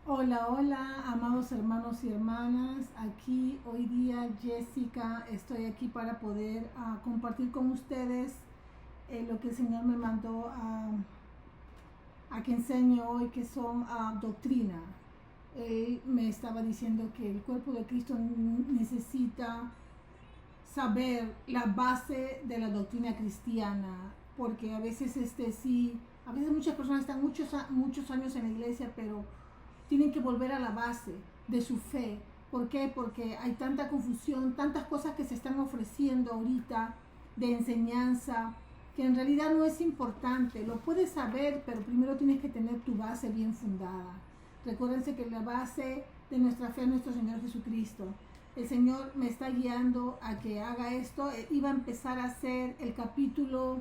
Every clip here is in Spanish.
Hola, hola, amados hermanos y hermanas. Aquí hoy día Jessica, estoy aquí para poder compartir con ustedes lo que el Señor me mandó a que enseñe hoy, que son doctrina. Él me estaba diciendo que el cuerpo de Cristo necesita saber la base de la doctrina cristiana, porque a veces sí, a veces muchas personas están muchos años en la iglesia, pero tienen que volver a la base de su fe. ¿Por qué? Porque hay tanta confusión, tantas cosas que se están ofreciendo ahorita de enseñanza, que en realidad no es importante. Lo puedes saber, pero primero tienes que tener tu base bien fundada. Recuérdense que la base de nuestra fe es nuestro Señor Jesucristo. El Señor me está guiando a que haga esto. Iba a empezar a hacer el capítulo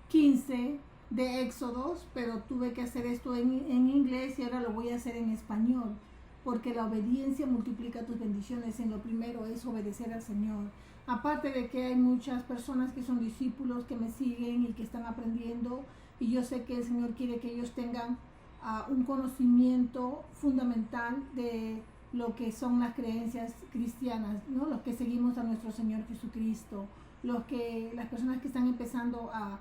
15 de Éxodos, pero tuve que hacer esto en inglés y ahora lo voy a hacer en español, porque la obediencia multiplica tus bendiciones. En lo primero es obedecer al Señor. Aparte de que hay muchas personas que son discípulos que me siguen y que están aprendiendo, y yo sé que el Señor quiere que ellos tengan un conocimiento fundamental de lo que son las creencias cristianas, ¿no? Los que seguimos a nuestro Señor Jesucristo, las personas que están empezando a,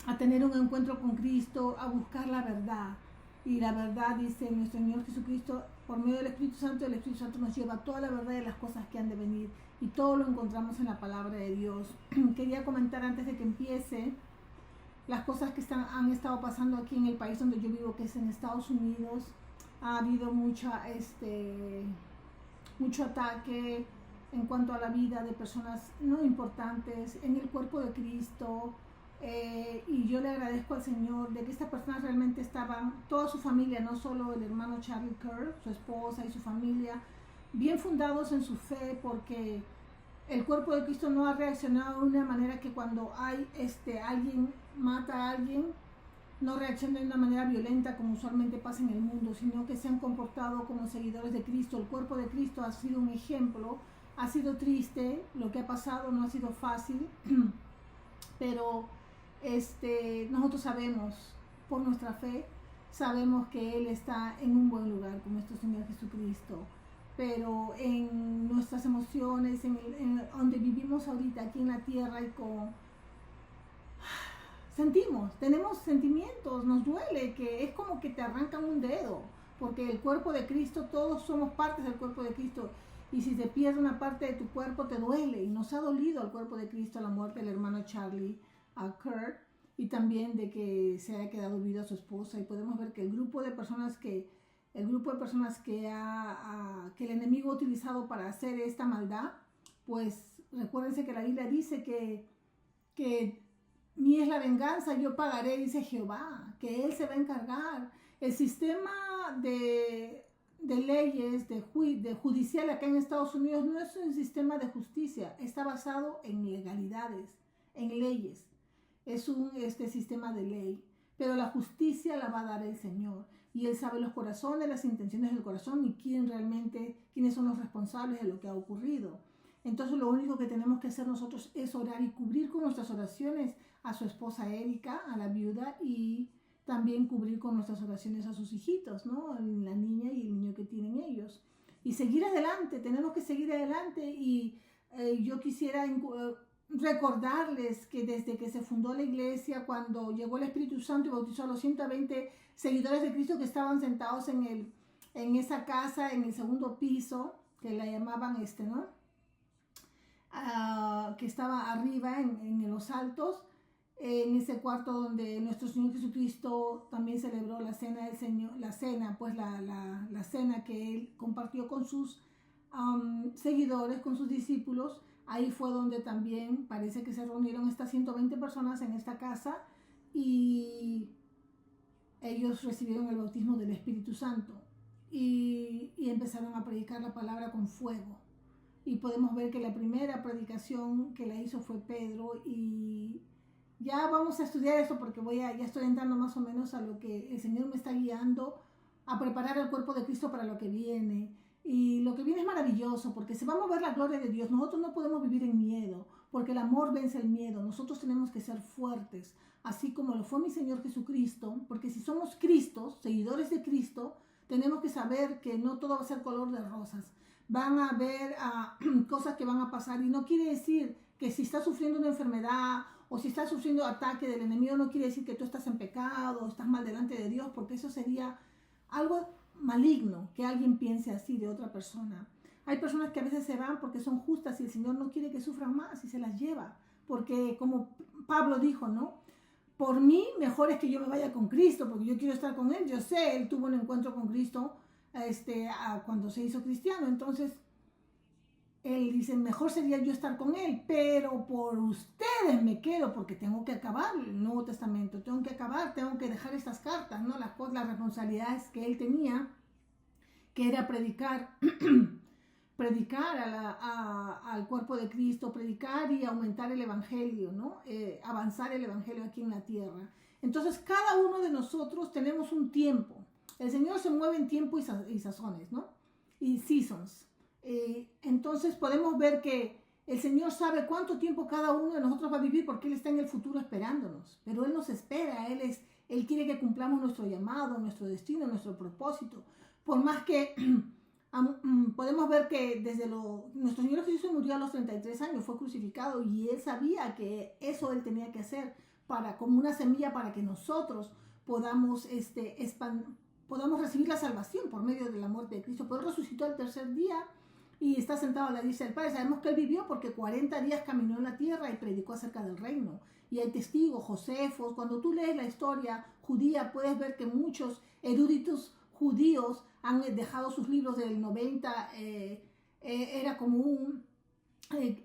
a tener un encuentro con Cristo, a buscar la verdad. Y la verdad, dice nuestro Señor Jesucristo, por medio del Espíritu Santo, el Espíritu Santo nos lleva a toda la verdad de las cosas que han de venir. Y todo lo encontramos en la palabra de Dios. Quería comentar antes de que empiece las cosas que han estado pasando aquí en el país donde yo vivo, que es en Estados Unidos. Ha habido mucho ataque en cuanto a la vida de personas no importantes en el cuerpo de Cristo. Y yo le agradezco al Señor de que estas personas realmente estaban, toda su familia, no solo el hermano Charlie Kirk, su esposa y su familia, bien fundados en su fe, porque el cuerpo de Cristo no ha reaccionado de una manera que cuando hay alguien mata a alguien, no reaccionan de una manera violenta como usualmente pasa en el mundo, sino que se han comportado como seguidores de Cristo. El cuerpo de Cristo ha sido un ejemplo. Ha sido triste lo que ha pasado, no ha sido fácil, pero nosotros sabemos, por nuestra fe, sabemos que Él está en un buen lugar con nuestro Señor Jesucristo. Pero en nuestras emociones, en donde vivimos ahorita, aquí en la tierra, y tenemos sentimientos, nos duele, que es como que te arrancan un dedo, porque el cuerpo de Cristo, todos somos partes del cuerpo de Cristo, y si te pierde una parte de tu cuerpo te duele, y nos ha dolido al cuerpo de Cristo la muerte del hermano Charlie Kirk, y también de que se haya quedado viuda su esposa, y podemos ver que el grupo de personas que el enemigo ha utilizado para hacer esta maldad, pues recuérdense que la Biblia dice que mía es la venganza, yo pagaré, dice Jehová, que Él se va a encargar. El sistema de leyes, de judicial acá en Estados Unidos no es un sistema de justicia, está basado en legalidades, en leyes. Es un sistema de ley, pero la justicia la va a dar el Señor. Y Él sabe los corazones, las intenciones del corazón y quiénes son los responsables de lo que ha ocurrido. Entonces lo único que tenemos que hacer nosotros es orar y cubrir con nuestras oraciones a su esposa Erika, a la viuda, y también cubrir con nuestras oraciones a sus hijitos, ¿no? La niña y el niño que tienen ellos. Y seguir adelante, tenemos que seguir adelante. Y yo quisiera recordarles que desde que se fundó la iglesia, cuando llegó el Espíritu Santo y bautizó a los 120 seguidores de Cristo que estaban sentados en esa casa, en el segundo piso, que la llamaban ¿no? Que estaba arriba en los altos, en ese cuarto donde nuestro Señor Jesucristo también celebró la cena del Señor, la cena que Él compartió con sus seguidores, con sus discípulos. Ahí fue donde también parece que se reunieron estas 120 personas en esta casa, y ellos recibieron el bautismo del Espíritu Santo y empezaron a predicar la palabra con fuego. Y podemos ver que la primera predicación que la hizo fue Pedro. Y ya vamos a estudiar esto porque ya estoy entrando más o menos a lo que el Señor me está guiando, a preparar el cuerpo de Cristo para lo que viene. Y lo que viene es maravilloso porque se va a mover la gloria de Dios. Nosotros no podemos vivir en miedo, porque el amor vence el miedo. Nosotros tenemos que ser fuertes, así como lo fue mi Señor Jesucristo, porque si somos Cristos, seguidores de Cristo, tenemos que saber que no todo va a ser color de rosas. Van a haber cosas que van a pasar, y no quiere decir que si estás sufriendo una enfermedad o si estás sufriendo ataque del enemigo, no quiere decir que tú estás en pecado o estás mal delante de Dios, porque eso sería algo maligno, que alguien piense así de otra persona. Hay personas que a veces se van porque son justas y el Señor no quiere que sufran más y se las lleva, porque como Pablo dijo, ¿no? Por mí, mejor es que yo me vaya con Cristo, porque yo quiero estar con Él. Yo sé, Él tuvo un encuentro con Cristo cuando se hizo cristiano. Entonces, Él dice, mejor sería yo estar con Él, pero por ustedes me quedo, porque tengo que acabar el Nuevo Testamento. Tengo que acabar, tengo que dejar estas cartas, ¿no? Las responsabilidades que Él tenía, que era predicar predicar al cuerpo de Cristo, predicar y aumentar el Evangelio, ¿no? Avanzar el Evangelio aquí en la tierra. Entonces, cada uno de nosotros tenemos un tiempo. El Señor se mueve en tiempo y sazones, ¿no? Y seasons. Entonces, podemos ver que el Señor sabe cuánto tiempo cada uno de nosotros va a vivir, porque Él está en el futuro esperándonos. Pero Él nos espera, Él quiere que cumplamos nuestro llamado, nuestro destino, nuestro propósito. Por más que podemos ver que nuestro Señor Jesús murió a los 33 años, fue crucificado, y Él sabía que eso Él tenía que hacer como una semilla para que nosotros podamos, podamos recibir la salvación por medio de la muerte de Cristo. Pero Él resucitó al tercer día y está sentado a la diestra del Padre. Sabemos que Él vivió porque 40 días caminó en la tierra y predicó acerca del reino. Y hay testigos, Josefos. Cuando tú lees la historia judía, puedes ver que muchos eruditos judíos han dejado sus libros del 90, era común,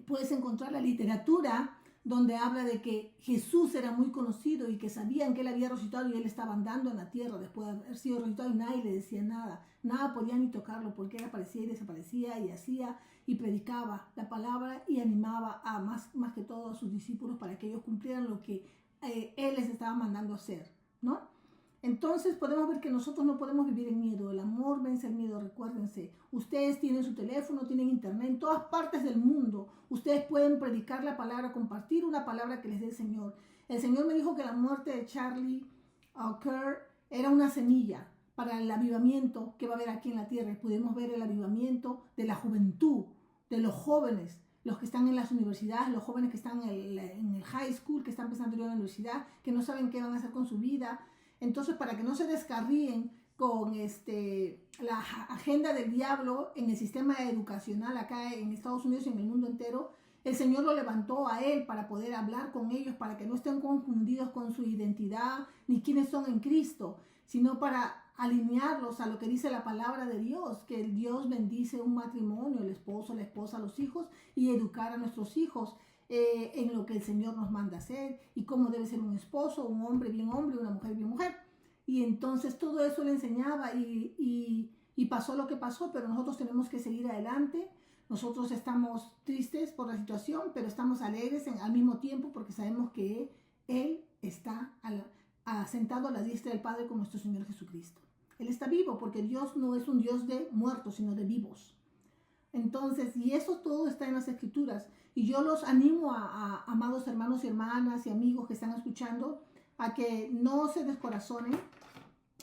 puedes encontrar la literatura donde habla de que Jesús era muy conocido y que sabían que Él había resucitado y Él estaba andando en la tierra después de haber sido resucitado, y nadie le decía nada podía ni tocarlo, porque Él aparecía y desaparecía y hacía y predicaba la palabra y animaba a más que todo a sus discípulos para que ellos cumplieran lo que Él les estaba mandando hacer, ¿no? Entonces podemos ver que nosotros no podemos vivir en miedo. El amor vence el miedo, recuérdense. Ustedes tienen su teléfono, tienen internet en todas partes del mundo. Ustedes pueden predicar la palabra, compartir una palabra que les dé el Señor. El Señor me dijo que la muerte de Charlie Kirk era una semilla para el avivamiento que va a haber aquí en la tierra. Y pudimos ver el avivamiento de la juventud, de los jóvenes, los que están en las universidades, los jóvenes que están en el high school, que están empezando a ir a la universidad, que no saben qué van a hacer con su vida. Entonces, para que no se descarríen con la agenda del diablo en el sistema educacional acá en Estados Unidos y en el mundo entero, el Señor lo levantó a Él para poder hablar con ellos, para que no estén confundidos con su identidad ni quiénes son en Cristo, sino para alinearlos a lo que dice la palabra de Dios, que el Dios bendice un matrimonio, el esposo, la esposa, los hijos, y educar a nuestros hijos en lo que el Señor nos manda hacer y cómo debe ser un esposo, un hombre bien hombre, una mujer bien mujer. Y entonces todo eso le enseñaba y pasó lo que pasó, pero nosotros tenemos que seguir adelante. Nosotros estamos tristes por la situación, pero estamos alegres al mismo tiempo, porque sabemos que Él está sentado a la diestra del Padre con nuestro Señor Jesucristo. Él está vivo, porque Dios no es un Dios de muertos, sino de vivos. Entonces, y eso todo está en las Escrituras. Y yo los animo a amados hermanos y hermanas y amigos que están escuchando, a que no se descorazonen,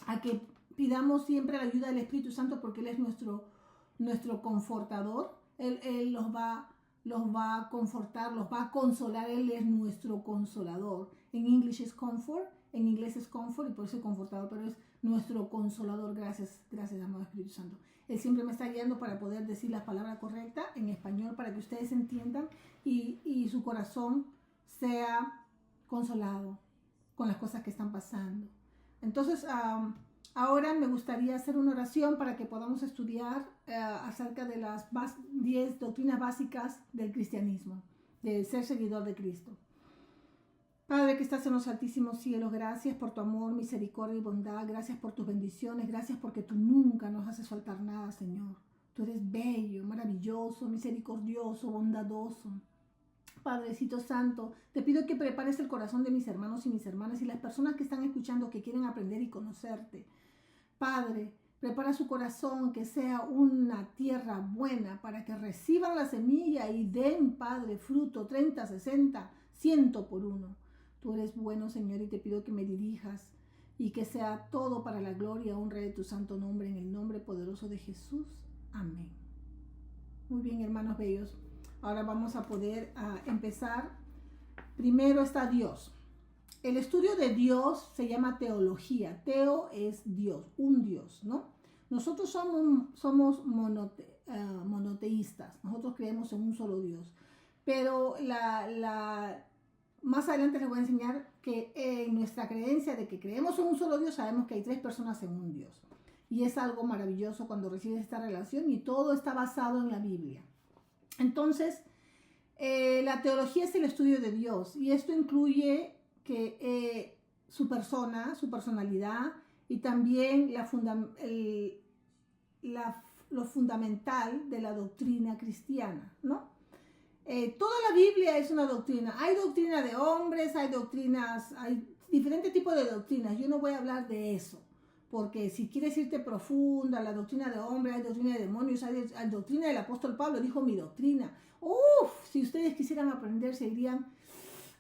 a que pidamos siempre la ayuda del Espíritu Santo, porque Él es nuestro confortador. Él los va a confortar, los va a consolar. Él es nuestro consolador. En inglés es comfort, y por eso es confortador, pero es nuestro consolador. Gracias, amado Espíritu Santo. Él siempre me está guiando para poder decir la palabra correcta en español, para que ustedes entiendan y su corazón sea consolado con las cosas que están pasando. Entonces, ahora me gustaría hacer una oración para que podamos estudiar acerca de las 10 doctrinas básicas del cristianismo, de ser seguidor de Cristo. Padre que estás en los altísimos cielos, gracias por tu amor, misericordia y bondad. Gracias por tus bendiciones. Gracias porque tú nunca nos haces faltar nada, Señor. Tú eres bello, maravilloso, misericordioso, bondadoso. Padrecito Santo, te pido que prepares el corazón de mis hermanos y mis hermanas y las personas que están escuchando, que quieren aprender y conocerte. Padre, Prepara su corazón, que sea una tierra buena para que reciban la semilla y den, Padre, fruto 30, 60, 100 por uno. Tú eres bueno, Señor, y te pido que me dirijas y que sea todo para la gloria y honra de tu santo nombre, en el nombre poderoso de Jesús. Amén. Muy bien, hermanos bellos. Ahora vamos a poder empezar. Primero está Dios. El estudio de Dios se llama teología. Teo es Dios, un Dios, ¿no? Nosotros somos monoteístas. Nosotros creemos en un solo Dios. Pero más adelante les voy a enseñar que en nuestra creencia de que creemos en un solo Dios, sabemos que hay 3 personas en un Dios. Y es algo maravilloso cuando recibes esta relación y todo está basado en la Biblia. Entonces, la teología es el estudio de Dios y esto incluye que su persona, su personalidad y también lo fundamental de la doctrina cristiana, ¿no? Toda la Biblia es una doctrina. Hay doctrina de hombres, hay diferentes tipos de doctrinas. Yo no voy a hablar de eso, porque si quieres irte profunda, la doctrina de hombres, hay doctrina de demonios, hay doctrina del apóstol Pablo, dijo mi doctrina. Si ustedes quisieran aprender, se irían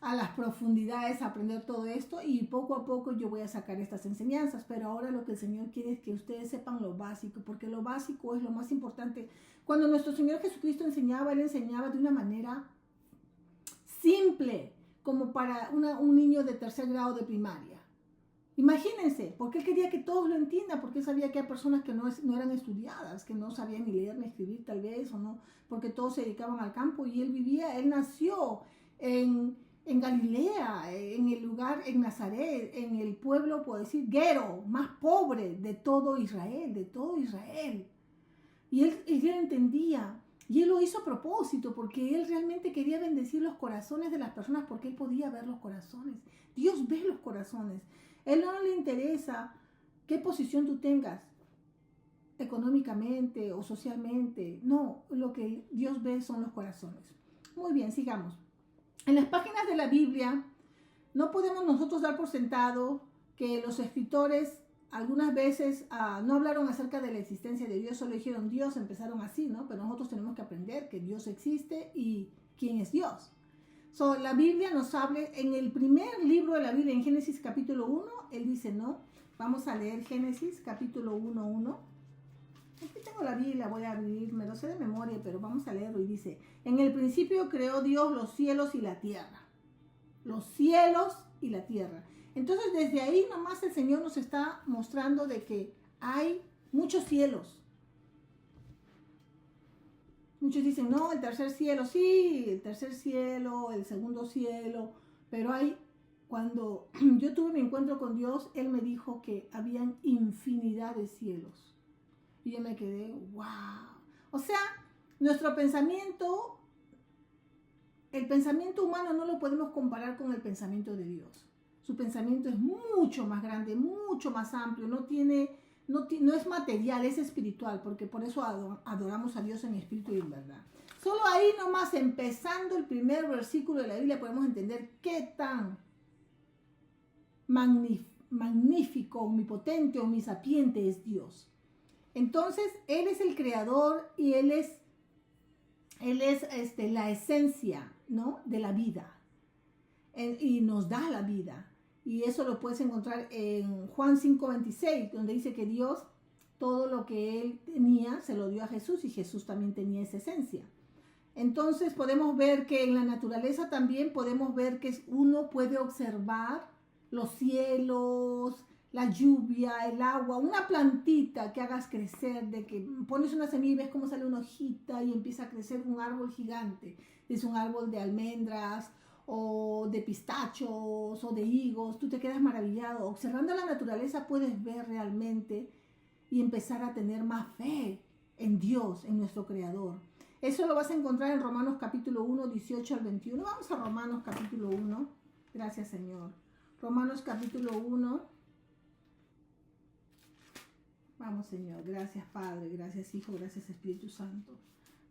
a las profundidades a aprender todo esto y poco a poco yo voy a sacar estas enseñanzas, pero ahora lo que el Señor quiere es que ustedes sepan lo básico, porque lo básico es lo más importante. Cuando nuestro Señor Jesucristo enseñaba, Él enseñaba de una manera simple, como para un niño de 3er grado de primaria. Imagínense, porque Él quería que todos lo entiendan, porque Él sabía que hay personas que no eran estudiadas, que no sabían ni leer ni escribir tal vez, o no, porque todos se dedicaban al campo y Él nació en Galilea, en el lugar, en Nazaret, en el pueblo, puedo decir, Gero, más pobre de todo Israel. Y él entendía, y Él lo hizo a propósito, porque Él realmente quería bendecir los corazones de las personas, porque Él podía ver los corazones. Dios ve los corazones. Él no le interesa qué posición tú tengas, económicamente o socialmente. No, lo que Dios ve son los corazones. Muy bien, sigamos. En las páginas de la Biblia no podemos nosotros dar por sentado que los escritores algunas veces no hablaron acerca de la existencia de Dios, solo dijeron Dios, empezaron así, ¿no? Pero nosotros tenemos que aprender que Dios existe y quién es Dios. La Biblia nos habla, en el primer libro de la Biblia, en Génesis capítulo 1, Él dice, ¿no? Vamos a leer Génesis capítulo 1:1. Aquí tengo la Biblia, voy a abrir, me lo sé de memoria, pero vamos a leerlo y dice, en el principio creó Dios los cielos y la tierra. Los cielos y la tierra. Entonces desde ahí nomás el Señor nos está mostrando de que hay muchos cielos. Muchos dicen, no, el tercer cielo, sí, el tercer cielo, el segundo cielo, pero cuando yo tuve mi encuentro con Dios, Él me dijo que habían infinidad de cielos. Y yo me quedé, wow. O sea, nuestro pensamiento, el pensamiento humano no lo podemos comparar con el pensamiento de Dios. Su pensamiento es mucho más grande, mucho más amplio, no es material, es espiritual, porque por eso adoramos a Dios en espíritu y en verdad. Solo ahí nomás, empezando el primer versículo de la Biblia, podemos entender qué tan magnífico, omnipotente, omnisapiente es Dios. Entonces, Él es el creador y Él es la esencia, ¿no?, de la vida. Y nos da la vida. Y eso lo puedes encontrar en Juan 5:26, donde dice que Dios, todo lo que Él tenía, se lo dio a Jesús y Jesús también tenía esa esencia. Entonces podemos ver que en la naturaleza también podemos ver que uno puede observar los cielos, la lluvia, el agua, una plantita que hagas crecer, de que pones una semilla y ves cómo sale una hojita y empieza a crecer un árbol gigante. Es un árbol de almendras o de pistachos o de higos. Tú te quedas maravillado. Observando la naturaleza puedes ver realmente y empezar a tener más fe en Dios, en nuestro Creador. Eso lo vas a encontrar en Romanos capítulo 1, 18 al 21. Vamos a Romanos capítulo 1. Gracias, Señor. Romanos capítulo 1. Vamos, Señor. Gracias, Padre. Gracias, Hijo. Gracias, Espíritu Santo.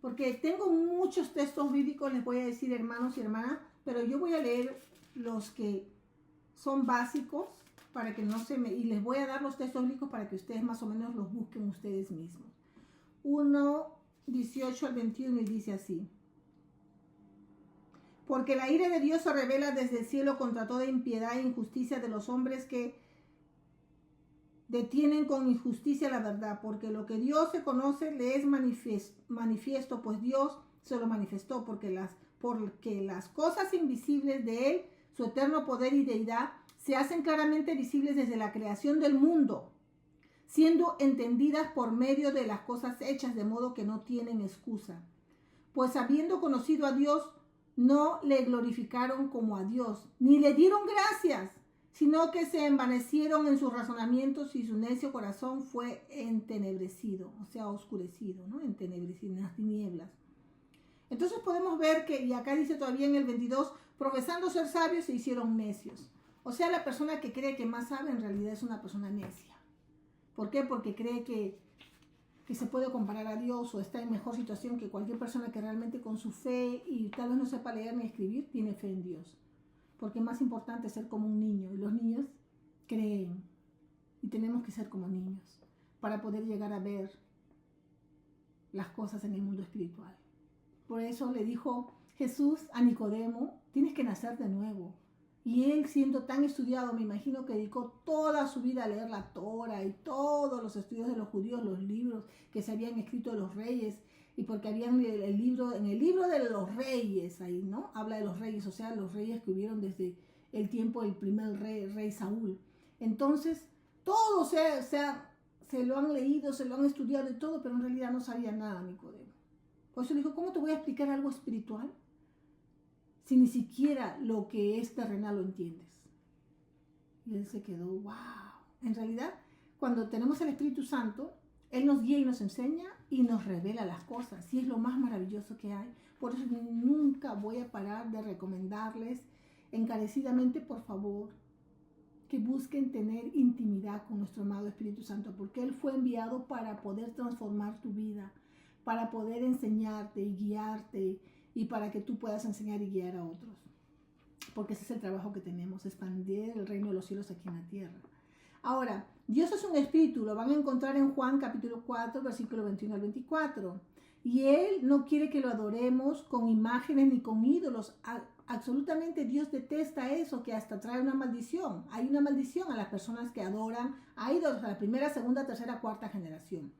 Porque tengo muchos textos bíblicos, les voy a decir, hermanos y hermanas, pero yo voy a leer los que son básicos para que no se me... Y les voy a dar los textos bíblicos para que ustedes más o menos los busquen ustedes mismos. 1:18 al 21 y dice así. Porque la ira de Dios se revela desde el cielo contra toda impiedad e injusticia de los hombres que detienen con injusticia la verdad, porque lo que Dios se conoce le es manifiesto, pues Dios se lo manifestó, porque las cosas invisibles de Él, su eterno poder y deidad, se hacen claramente visibles desde la creación del mundo, siendo entendidas por medio de las cosas hechas, de modo que no tienen excusa. Pues habiendo conocido a Dios, no le glorificaron como a Dios, ni le dieron gracias, sino que se envanecieron en sus razonamientos y su necio corazón fue entenebrecido, o sea, oscurecido, ¿no? Entenebrecido, en las tinieblas. Entonces podemos ver que, y acá dice todavía en el 22, profesando ser sabios se hicieron necios. O sea, la persona que cree que más sabe en realidad es una persona necia. ¿Por qué? Porque cree que se puede comparar a Dios o está en mejor situación que cualquier persona que realmente con su fe y tal vez no sepa leer ni escribir, tiene fe en Dios. Porque es más importante ser como un niño, y los niños creen, y tenemos que ser como niños para poder llegar a ver las cosas en el mundo espiritual. Por eso le dijo Jesús a Nicodemo, tienes que nacer de nuevo. Y él, siendo tan estudiado, me imagino que dedicó toda su vida a leer la Torah y todos los estudios de los judíos, los libros que se habían escrito de los reyes, y porque habían en el libro de los reyes, ahí, ¿no? Habla de los reyes, o sea, los reyes que hubieron desde el tiempo del primer rey Saúl. Entonces, todo se lo han leído, se lo han estudiado y todo, pero en realidad no sabía nada Nicodemo. Por eso dijo, ¿cómo te voy a explicar algo espiritual si ni siquiera lo que es terrenal lo entiendes? Y él se quedó, wow. En realidad, cuando tenemos el Espíritu Santo, Él nos guía y nos enseña y nos revela las cosas. Y es lo más maravilloso que hay. Por eso nunca voy a parar de recomendarles encarecidamente, por favor, que busquen tener intimidad con nuestro amado Espíritu Santo, porque Él fue enviado para poder transformar tu vida, para poder enseñarte y guiarte, y para que tú puedas enseñar y guiar a otros. Porque ese es el trabajo que tenemos, expandir el reino de los cielos aquí en la tierra. Ahora, Dios es un espíritu, lo van a encontrar en Juan capítulo 4, versículo 21 al 24. Y Él no quiere que lo adoremos con imágenes ni con ídolos. Absolutamente Dios detesta eso, que hasta trae una maldición. Hay una maldición a las personas que adoran a ídolos, a la primera, segunda, tercera, cuarta generación.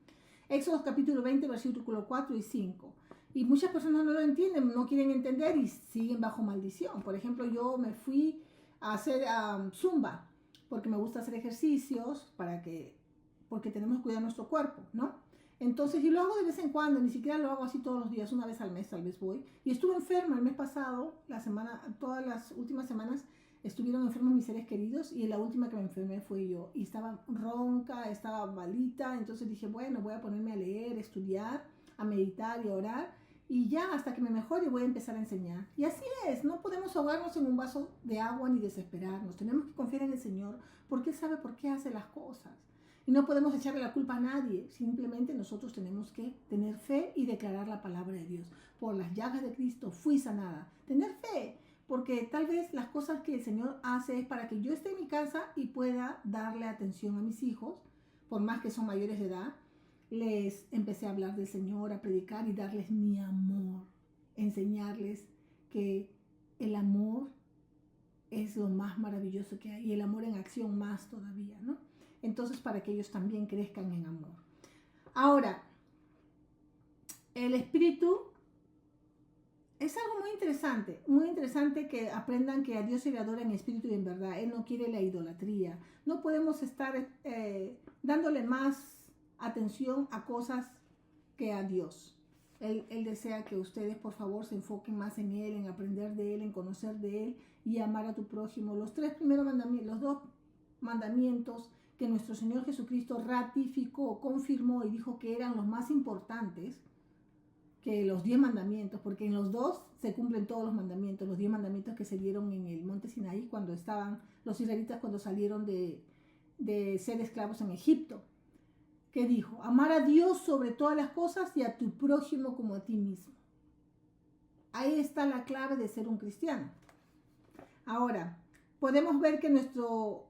Éxodo capítulo 20, versículo 4 y 5. Y muchas personas no lo entienden, no quieren entender y siguen bajo maldición. Por ejemplo, yo me fui a hacer zumba porque me gusta hacer ejercicios porque tenemos que cuidar nuestro cuerpo, ¿no? Entonces, yo lo hago de vez en cuando, ni siquiera lo hago así todos los días, una vez al mes tal vez voy. Y estuve enferma el mes pasado, todas las últimas semanas estuvieron enfermos mis seres queridos y la última que me enfermé fue yo. Y estaba ronca, estaba malita, entonces dije, bueno, voy a ponerme a leer, estudiar, a meditar y a orar. Y ya hasta que me mejore voy a empezar a enseñar. Y así es, no podemos ahogarnos en un vaso de agua ni desesperarnos. Tenemos que confiar en el Señor porque Él sabe por qué hace las cosas. Y no podemos echarle la culpa a nadie. Simplemente nosotros tenemos que tener fe y declarar la palabra de Dios. Por las llagas de Cristo fui sanada. Tener fe, porque tal vez las cosas que el Señor hace es para que yo esté en mi casa y pueda darle atención a mis hijos, por más que son mayores de edad. Les empecé a hablar del Señor, a predicar y darles mi amor, enseñarles que el amor es lo más maravilloso que hay y el amor en acción más todavía, ¿no? Entonces, para que ellos también crezcan en amor. Ahora, el espíritu es algo muy interesante que aprendan que a Dios se le adora en espíritu y en verdad. Él no quiere la idolatría. No podemos estar dándole más atención a cosas que a Dios. Él desea que ustedes por favor se enfoquen más en Él, en aprender de Él, en conocer de Él y amar a tu prójimo. Los tres primeros mandamientos, los dos mandamientos que nuestro Señor Jesucristo ratificó, confirmó y dijo que eran los más importantes que los 10 mandamientos, porque en los dos se cumplen todos los mandamientos, los 10 mandamientos que se dieron en el monte Sinaí cuando estaban los israelitas, cuando salieron de ser esclavos en Egipto. ¿Qué dijo? Amar a Dios sobre todas las cosas y a tu prójimo como a ti mismo. Ahí está la clave de ser un cristiano. Ahora, podemos ver que nuestro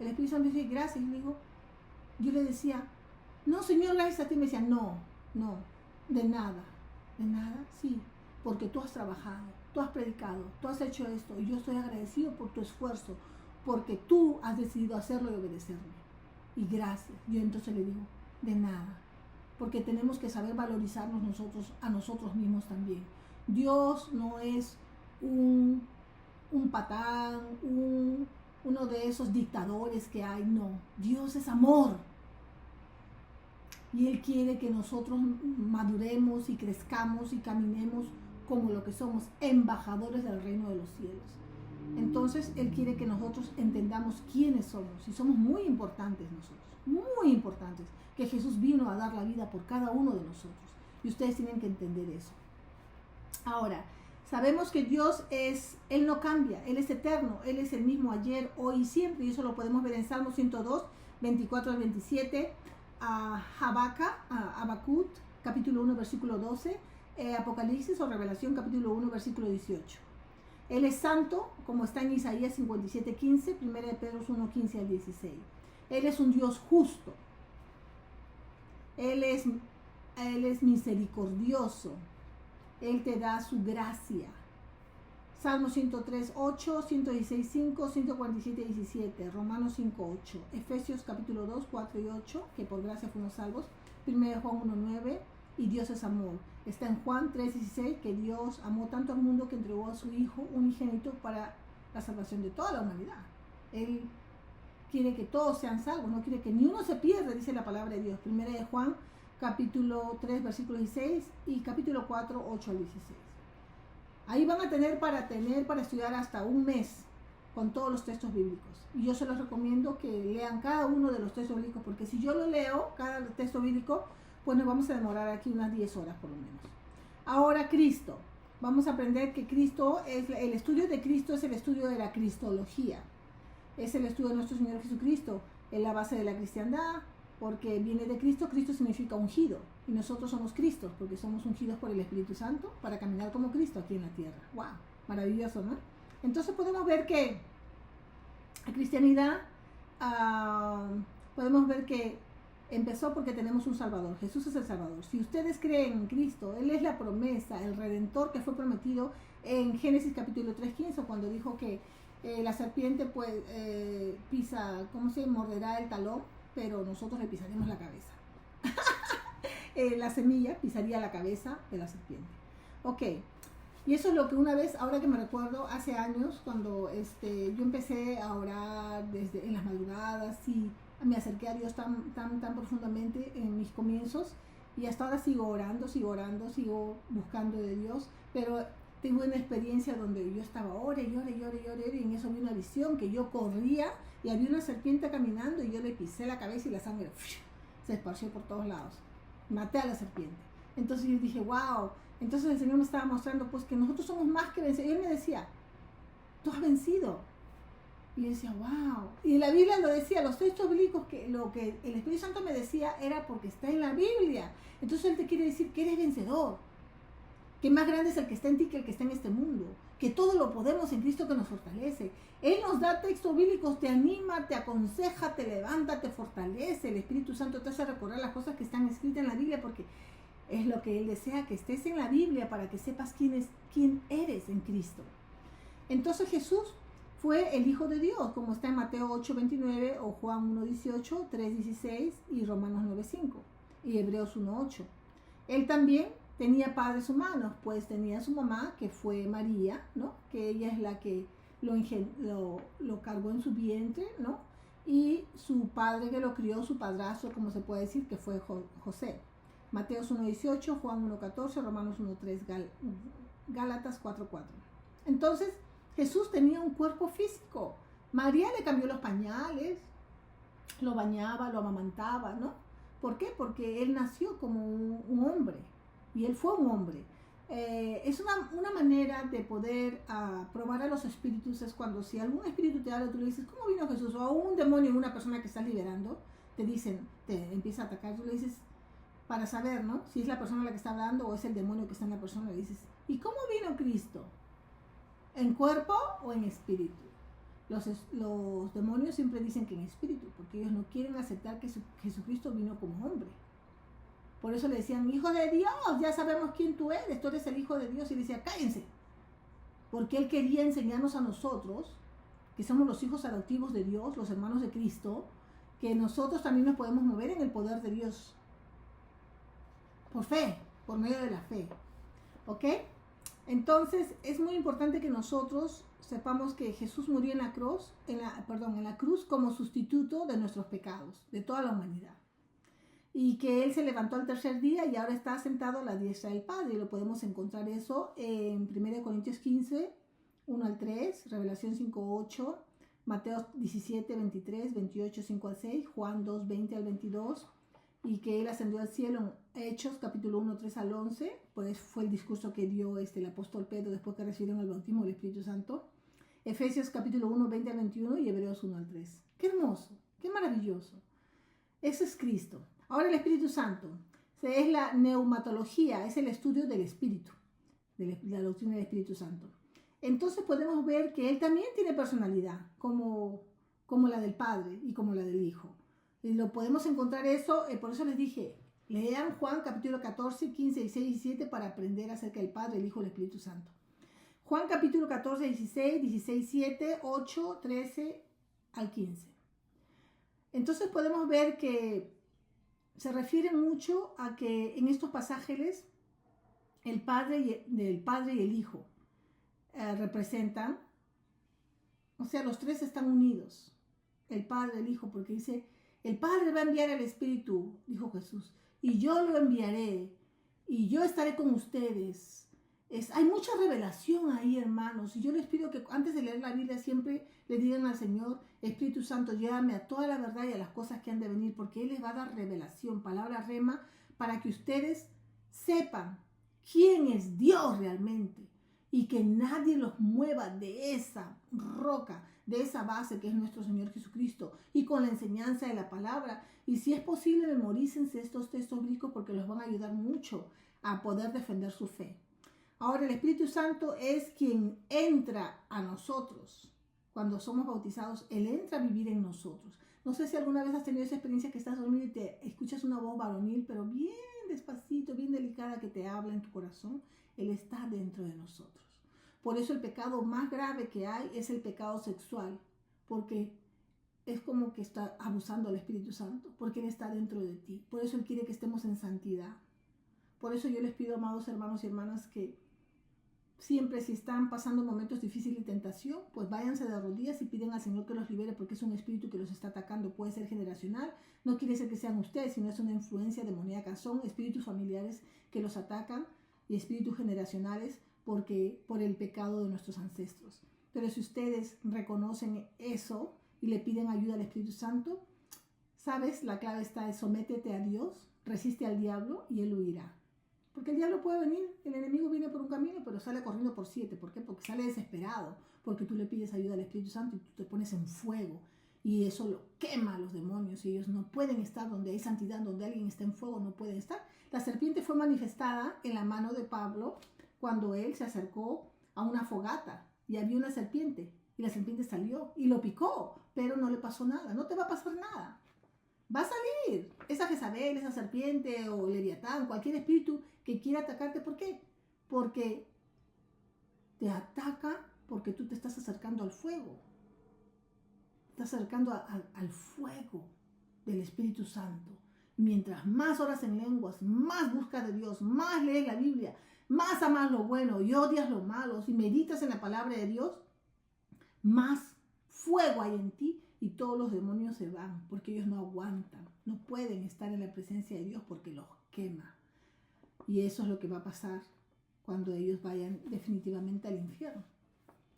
El Espíritu Santo dice, gracias. Yo le decía, no, Señor, gracias a ti. Me decía, no, de nada, sí, porque tú has trabajado, tú has predicado, tú has hecho esto, y yo estoy agradecido por tu esfuerzo, porque tú has decidido hacerlo y obedecerme. Y gracias. Yo entonces le digo, de nada, porque tenemos que saber valorizarnos a nosotros mismos también. Dios no es un patán, uno de esos dictadores que hay, no. Dios es amor. Y Él quiere que nosotros maduremos y crezcamos y caminemos como lo que somos, embajadores del reino de los cielos. Entonces Él quiere que nosotros entendamos quiénes somos, y somos muy importantes nosotros, muy importantes, que Jesús vino a dar la vida por cada uno de nosotros, y ustedes tienen que entender eso. Ahora, sabemos que Dios Él no cambia, Él es eterno, Él es el mismo ayer, hoy y siempre, y eso lo podemos ver en Salmo 102, 24 al 27, Habacuc, capítulo 1, versículo 12, Apocalipsis o Revelación, capítulo 1, versículo 18. Él es santo, como está en Isaías 57, 15, 1 de Pedro 1, 15 al 16. Él es un Dios justo. Él es misericordioso. Él te da su gracia. Salmo 103, 8, 116, 5, 147, 17, Romanos 5, 8, Efesios capítulo 2, 4 y 8, que por gracia fuimos salvos, 1 de Juan 1, 9, y Dios es amor. Está en Juan 3, 16, que Dios amó tanto al mundo que entregó a su Hijo unigénito para la salvación de toda la humanidad. Él quiere que todos sean salvos, no quiere que ni uno se pierda, dice la palabra de Dios. 1 de Juan capítulo 3, versículo 16 y capítulo 4, 8 al 16. Ahí van a tener para estudiar hasta un mes con todos los textos bíblicos. Y yo se los recomiendo que lean cada uno de los textos bíblicos, porque si yo lo leo, cada texto bíblico, pues nos vamos a demorar aquí unas 10 horas por lo menos. Ahora, Cristo. Vamos a aprender que el estudio de Cristo es el estudio de la cristología. Es el estudio de nuestro Señor Jesucristo. Es la base de la cristiandad, porque viene de Cristo. Cristo significa ungido. Y nosotros somos Cristos, porque somos ungidos por el Espíritu Santo para caminar como Cristo aquí en la tierra. ¡Wow! Maravilloso, ¿no? Entonces podemos ver que la cristianidad, podemos ver que empezó porque tenemos un Salvador. Jesús es el Salvador. Si ustedes creen en Cristo, Él es la promesa, el Redentor que fue prometido en Génesis capítulo 3:15, cuando dijo que la serpiente pues morderá el talón, pero nosotros le pisaremos la cabeza. La semilla pisaría la cabeza de la serpiente. Ok, y eso es lo que una vez, ahora que me recuerdo, hace años, cuando yo empecé a orar en las madrugadas y me acerqué a Dios tan profundamente en mis comienzos, y hasta ahora sigo orando, sigo buscando de Dios, pero tengo una experiencia donde yo estaba ore, y en eso vi una visión que yo corría y había una serpiente caminando y yo le pisé la cabeza y la sangre se esparció por todos lados. Maté a la serpiente. Entonces yo dije, wow. Entonces el Señor me estaba mostrando pues que nosotros somos más que vencedores. Y Él me decía, tú has vencido. Y yo decía, wow. Y la Biblia lo decía, los textos bíblicos, que lo que el Espíritu Santo me decía era porque está en la Biblia. Entonces Él te quiere decir que eres vencedor, que más grande es el que está en ti que el que está en este mundo, que todo lo podemos en Cristo que nos fortalece. Él nos da textos bíblicos, te anima, te aconseja, te levanta, te fortalece. El Espíritu Santo te hace recordar las cosas que están escritas en la Biblia, porque es lo que Él desea, que estés en la Biblia para que sepas quién eres en Cristo. Entonces Jesús fue el Hijo de Dios, como está en Mateo 8:29 o Juan 1:18, 3:16 y Romanos 9:5 y Hebreos 1:8. Él también tenía padres humanos, pues tenía su mamá, que fue María, ¿no? Que ella es la que lo cargó en su vientre, ¿no? Y su padre que lo crió, su padrastro, como se puede decir, que fue José. Mateo 1:18, Juan 1:14, Romanos 1:3, Gálatas 4:4. Entonces, Jesús tenía un cuerpo físico. María le cambió los pañales, lo bañaba, lo amamantaba, ¿no? ¿Por qué? Porque él nació como un hombre. Y él fue un hombre. Es una manera de poder probar a los espíritus. Es cuando si algún espíritu te habla, tú le dices, ¿cómo vino Jesús? O a un demonio, una persona que estás liberando, te empieza a atacar. Tú le dices, para saber, ¿no? Si es la persona la que está hablando o es el demonio que está en la persona, le dices, ¿y cómo vino Cristo? ¿En cuerpo o en espíritu? Los demonios siempre dicen que en espíritu, porque ellos no quieren aceptar que Jesucristo vino como hombre. Por eso le decían, hijo de Dios, ya sabemos quién tú eres el hijo de Dios. Y le decía, cállense. Porque él quería enseñarnos a nosotros, que somos los hijos adoptivos de Dios, los hermanos de Cristo, que nosotros también nos podemos mover en el poder de Dios. Por fe, por medio de la fe. ¿Ok? Entonces, es muy importante que nosotros sepamos que Jesús murió en la cruz como sustituto de nuestros pecados, de toda la humanidad. Y que Él se levantó al tercer día y ahora está sentado a la diestra del Padre. Y lo podemos encontrar eso en 1 Corintios 15, 1 al 3, Revelación 5, 8, Mateo 17, 23, 28, 5 al 6, Juan 2, 20 al 22, y que Él ascendió al cielo en Hechos, capítulo 1, 3 al 11, pues fue el discurso que dio el apóstol Pedro después que recibieron el bautismo del Espíritu Santo. Efesios, capítulo 1, 20 al 21 y Hebreos 1 al 3. ¡Qué hermoso! ¡Qué maravilloso! Eso es Cristo. Ahora el Espíritu Santo es la neumatología, es el estudio del Espíritu, de la doctrina del Espíritu Santo. Entonces podemos ver que Él también tiene personalidad, como la del Padre y como la del Hijo. Y lo podemos encontrar eso, por eso les dije, lean Juan capítulo 14, 15, 16 y 17 para aprender acerca del Padre, el Hijo y el Espíritu Santo. Juan capítulo 14, 16, 16, 7, 8, 13 al 15. Entonces podemos ver que se refiere mucho a que en estos pasajes el Padre y el Hijo representan, o sea, los tres están unidos, el Padre, el Hijo, porque dice, el Padre va a enviar al Espíritu, dijo Jesús, y yo lo enviaré, y yo estaré con ustedes. Hay mucha revelación ahí, hermanos, y yo les pido que antes de leer la Biblia siempre le digan al Señor, Espíritu Santo, llévame a toda la verdad y a las cosas que han de venir, porque Él les va a dar revelación, palabra rema, para que ustedes sepan quién es Dios realmente y que nadie los mueva de esa roca, de esa base que es nuestro Señor Jesucristo, y con la enseñanza de la palabra. Y si es posible, memorícense estos textos bíblicos porque los van a ayudar mucho a poder defender su fe. Ahora, el Espíritu Santo es quien entra a nosotros. Cuando somos bautizados, Él entra a vivir en nosotros. No sé si alguna vez has tenido esa experiencia que estás dormido y te escuchas una voz varonil, pero bien despacito, bien delicada, que te habla en tu corazón. Él está dentro de nosotros. Por eso el pecado más grave que hay es el pecado sexual, porque es como que está abusando del Espíritu Santo, porque Él está dentro de ti. Por eso Él quiere que estemos en santidad. Por eso yo les pido, amados hermanos y hermanas, que siempre si están pasando momentos difíciles de tentación, pues váyanse de rodillas y piden al Señor que los libere, porque es un espíritu que los está atacando. Puede ser generacional, no quiere ser que sean ustedes, sino es una influencia demoníaca. Son espíritus familiares que los atacan y espíritus generacionales por el pecado de nuestros ancestros. Pero si ustedes reconocen eso y le piden ayuda al Espíritu Santo, ¿sabes? La clave está en sométete a Dios, resiste al diablo y Él huirá. Porque el diablo puede venir, el enemigo viene por un camino, pero sale corriendo por 7. ¿Por qué? Porque sale desesperado, porque tú le pides ayuda al Espíritu Santo y tú te pones en fuego. Y eso lo quema a los demonios y ellos no pueden estar donde hay santidad, donde alguien está en fuego, no pueden estar. La serpiente fue manifestada en la mano de Pablo cuando él se acercó a una fogata y había una serpiente. Y la serpiente salió y lo picó, pero no le pasó nada. No te va a pasar nada. Va a salir esa Jezabel, esa serpiente o Leviatán, cualquier espíritu que quiera atacarte. ¿Por qué? Porque te ataca porque tú te estás acercando al fuego. Te estás acercando al fuego del Espíritu Santo. Mientras más oras en lenguas, más buscas de Dios, más lees la Biblia, más amas lo bueno y odias lo malo, y meditas en la palabra de Dios, más fuego hay en ti. Y todos los demonios se van porque ellos no aguantan, no pueden estar en la presencia de Dios porque los quema. Y eso es lo que va a pasar cuando ellos vayan definitivamente al infierno.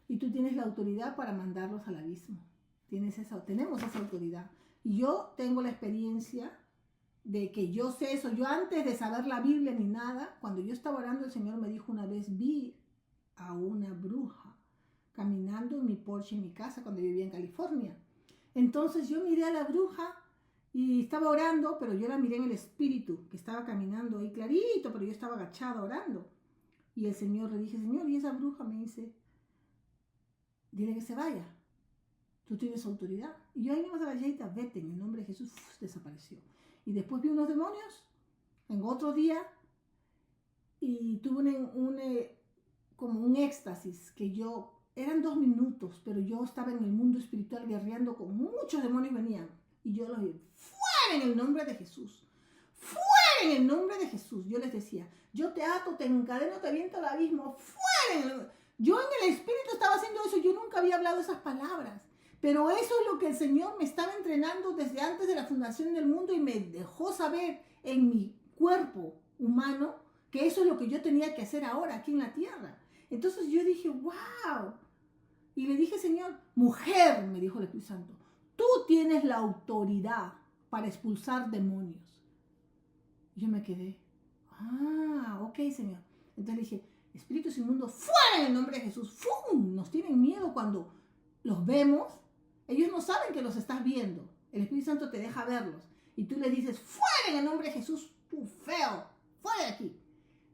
Y tú tienes la autoridad para mandarlos al abismo. Tenemos esa autoridad. Y yo tengo la experiencia de que yo sé eso. Yo antes de saber la Biblia ni nada, cuando yo estaba orando, el Señor me dijo una vez, vi a una bruja caminando en mi porche en mi casa cuando yo vivía en California. Entonces yo miré a la bruja y estaba orando, pero yo la miré en el espíritu, que estaba caminando ahí clarito, pero yo estaba agachada orando. Y el Señor le dije, Señor, y esa bruja me dice, dile que se vaya. Tú tienes autoridad. Y yo ahí nomás a la Yeita, vete, en el nombre de Jesús, desapareció. Y después vi unos demonios en otro día y tuve como un éxtasis que eran 2 minutos, pero yo estaba en el mundo espiritual guerreando con muchos demonios venían. Y yo los vi, fuera en el nombre de Jesús. Fuera en el nombre de Jesús. Yo les decía, yo te ato, te encadeno, te aviento al abismo. Fuera en el nombre. Yo en el espíritu estaba haciendo eso. Yo nunca había hablado esas palabras. Pero eso es lo que el Señor me estaba entrenando desde antes de la fundación del mundo y me dejó saber en mi cuerpo humano que eso es lo que yo tenía que hacer ahora aquí en la tierra. Entonces yo dije, wow. Y le dije, Señor, mujer, me dijo el Espíritu Santo, tú tienes la autoridad para expulsar demonios. Y yo me quedé, ok, Señor. Entonces le dije, espíritus inmundos, fuera en el nombre de Jesús. ¡Fum! Nos tienen miedo cuando los vemos. Ellos no saben que los estás viendo. El Espíritu Santo te deja verlos. Y tú le dices, fuera en el nombre de Jesús, tú feo, fuera de aquí.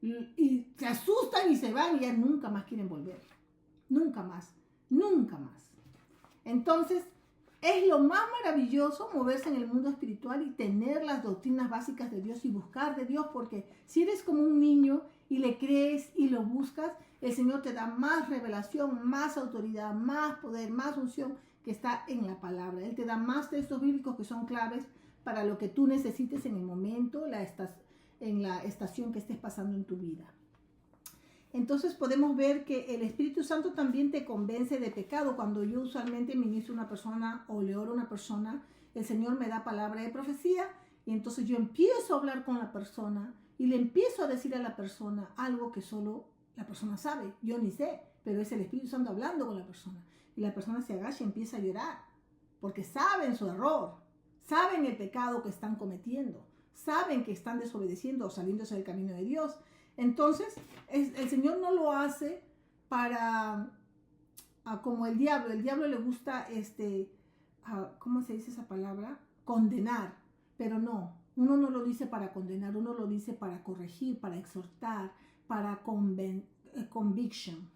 Y se asustan y se van y ya nunca más quieren volver. Nunca más, nunca más. Entonces, es lo más maravilloso moverse en el mundo espiritual y tener las doctrinas básicas de Dios y buscar de Dios, porque si eres como un niño y le crees y lo buscas, el Señor te da más revelación, más autoridad, más poder, más unción que está en la palabra. Él te da más textos bíblicos que son claves para lo que tú necesites en el momento, en la estación que estés pasando en tu vida. Entonces podemos ver que el Espíritu Santo también te convence de pecado. Cuando yo usualmente ministro a una persona o le oro a una persona, el Señor me da palabra de profecía y entonces yo empiezo a hablar con la persona y le empiezo a decir a la persona algo que solo la persona sabe. Yo ni sé, pero es el Espíritu Santo hablando con la persona. Y la persona se agacha y empieza a llorar porque saben su error, saben el pecado que están cometiendo, saben que están desobedeciendo o saliéndose del camino de Dios. Entonces, el Señor no lo hace para, como el diablo. El diablo le gusta, ¿cómo se dice esa palabra? Condenar. Pero no, uno no lo dice para condenar, uno lo dice para corregir, para exhortar, para conviction,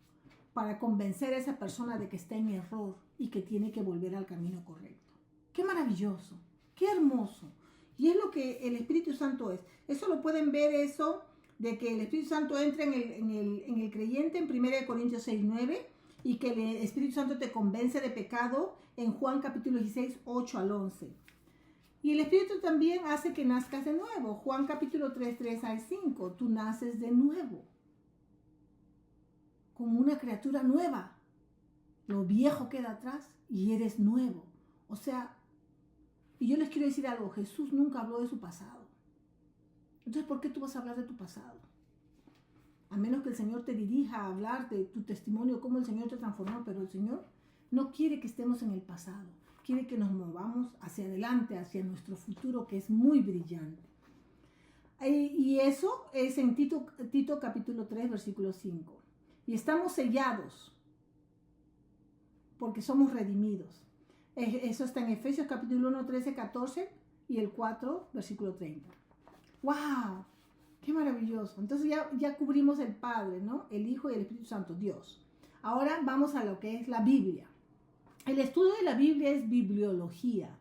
para convencer a esa persona de que está en error y que tiene que volver al camino correcto. ¡Qué maravilloso! ¡Qué hermoso! Y es lo que el Espíritu Santo es. Eso lo pueden ver, eso de que el Espíritu Santo entra en el creyente en 1 Corintios 6:9 y que el Espíritu Santo te convence de pecado en Juan capítulo 16, 8 al 11. Y el Espíritu también hace que nazcas de nuevo. Juan capítulo 3, 3 al 5. Tú naces de nuevo, como una criatura nueva. Lo viejo queda atrás y eres nuevo. O sea, y yo les quiero decir algo, Jesús nunca habló de su pasado. Entonces, ¿por qué tú vas a hablar de tu pasado? A menos que el Señor te dirija a hablar de tu testimonio, cómo el Señor te transformó, pero el Señor no quiere que estemos en el pasado. Quiere que nos movamos hacia adelante, hacia nuestro futuro, que es muy brillante. Y eso es en Tito capítulo 3, versículo 5. Y estamos sellados porque somos redimidos. Eso está en Efesios capítulo 1, 13, 14 y el 4, versículo 30. ¡Wow! ¡Qué maravilloso! Entonces ya cubrimos el Padre, ¿no? El Hijo y el Espíritu Santo, Dios. Ahora vamos a lo que es la Biblia. El estudio de la Biblia es bibliología.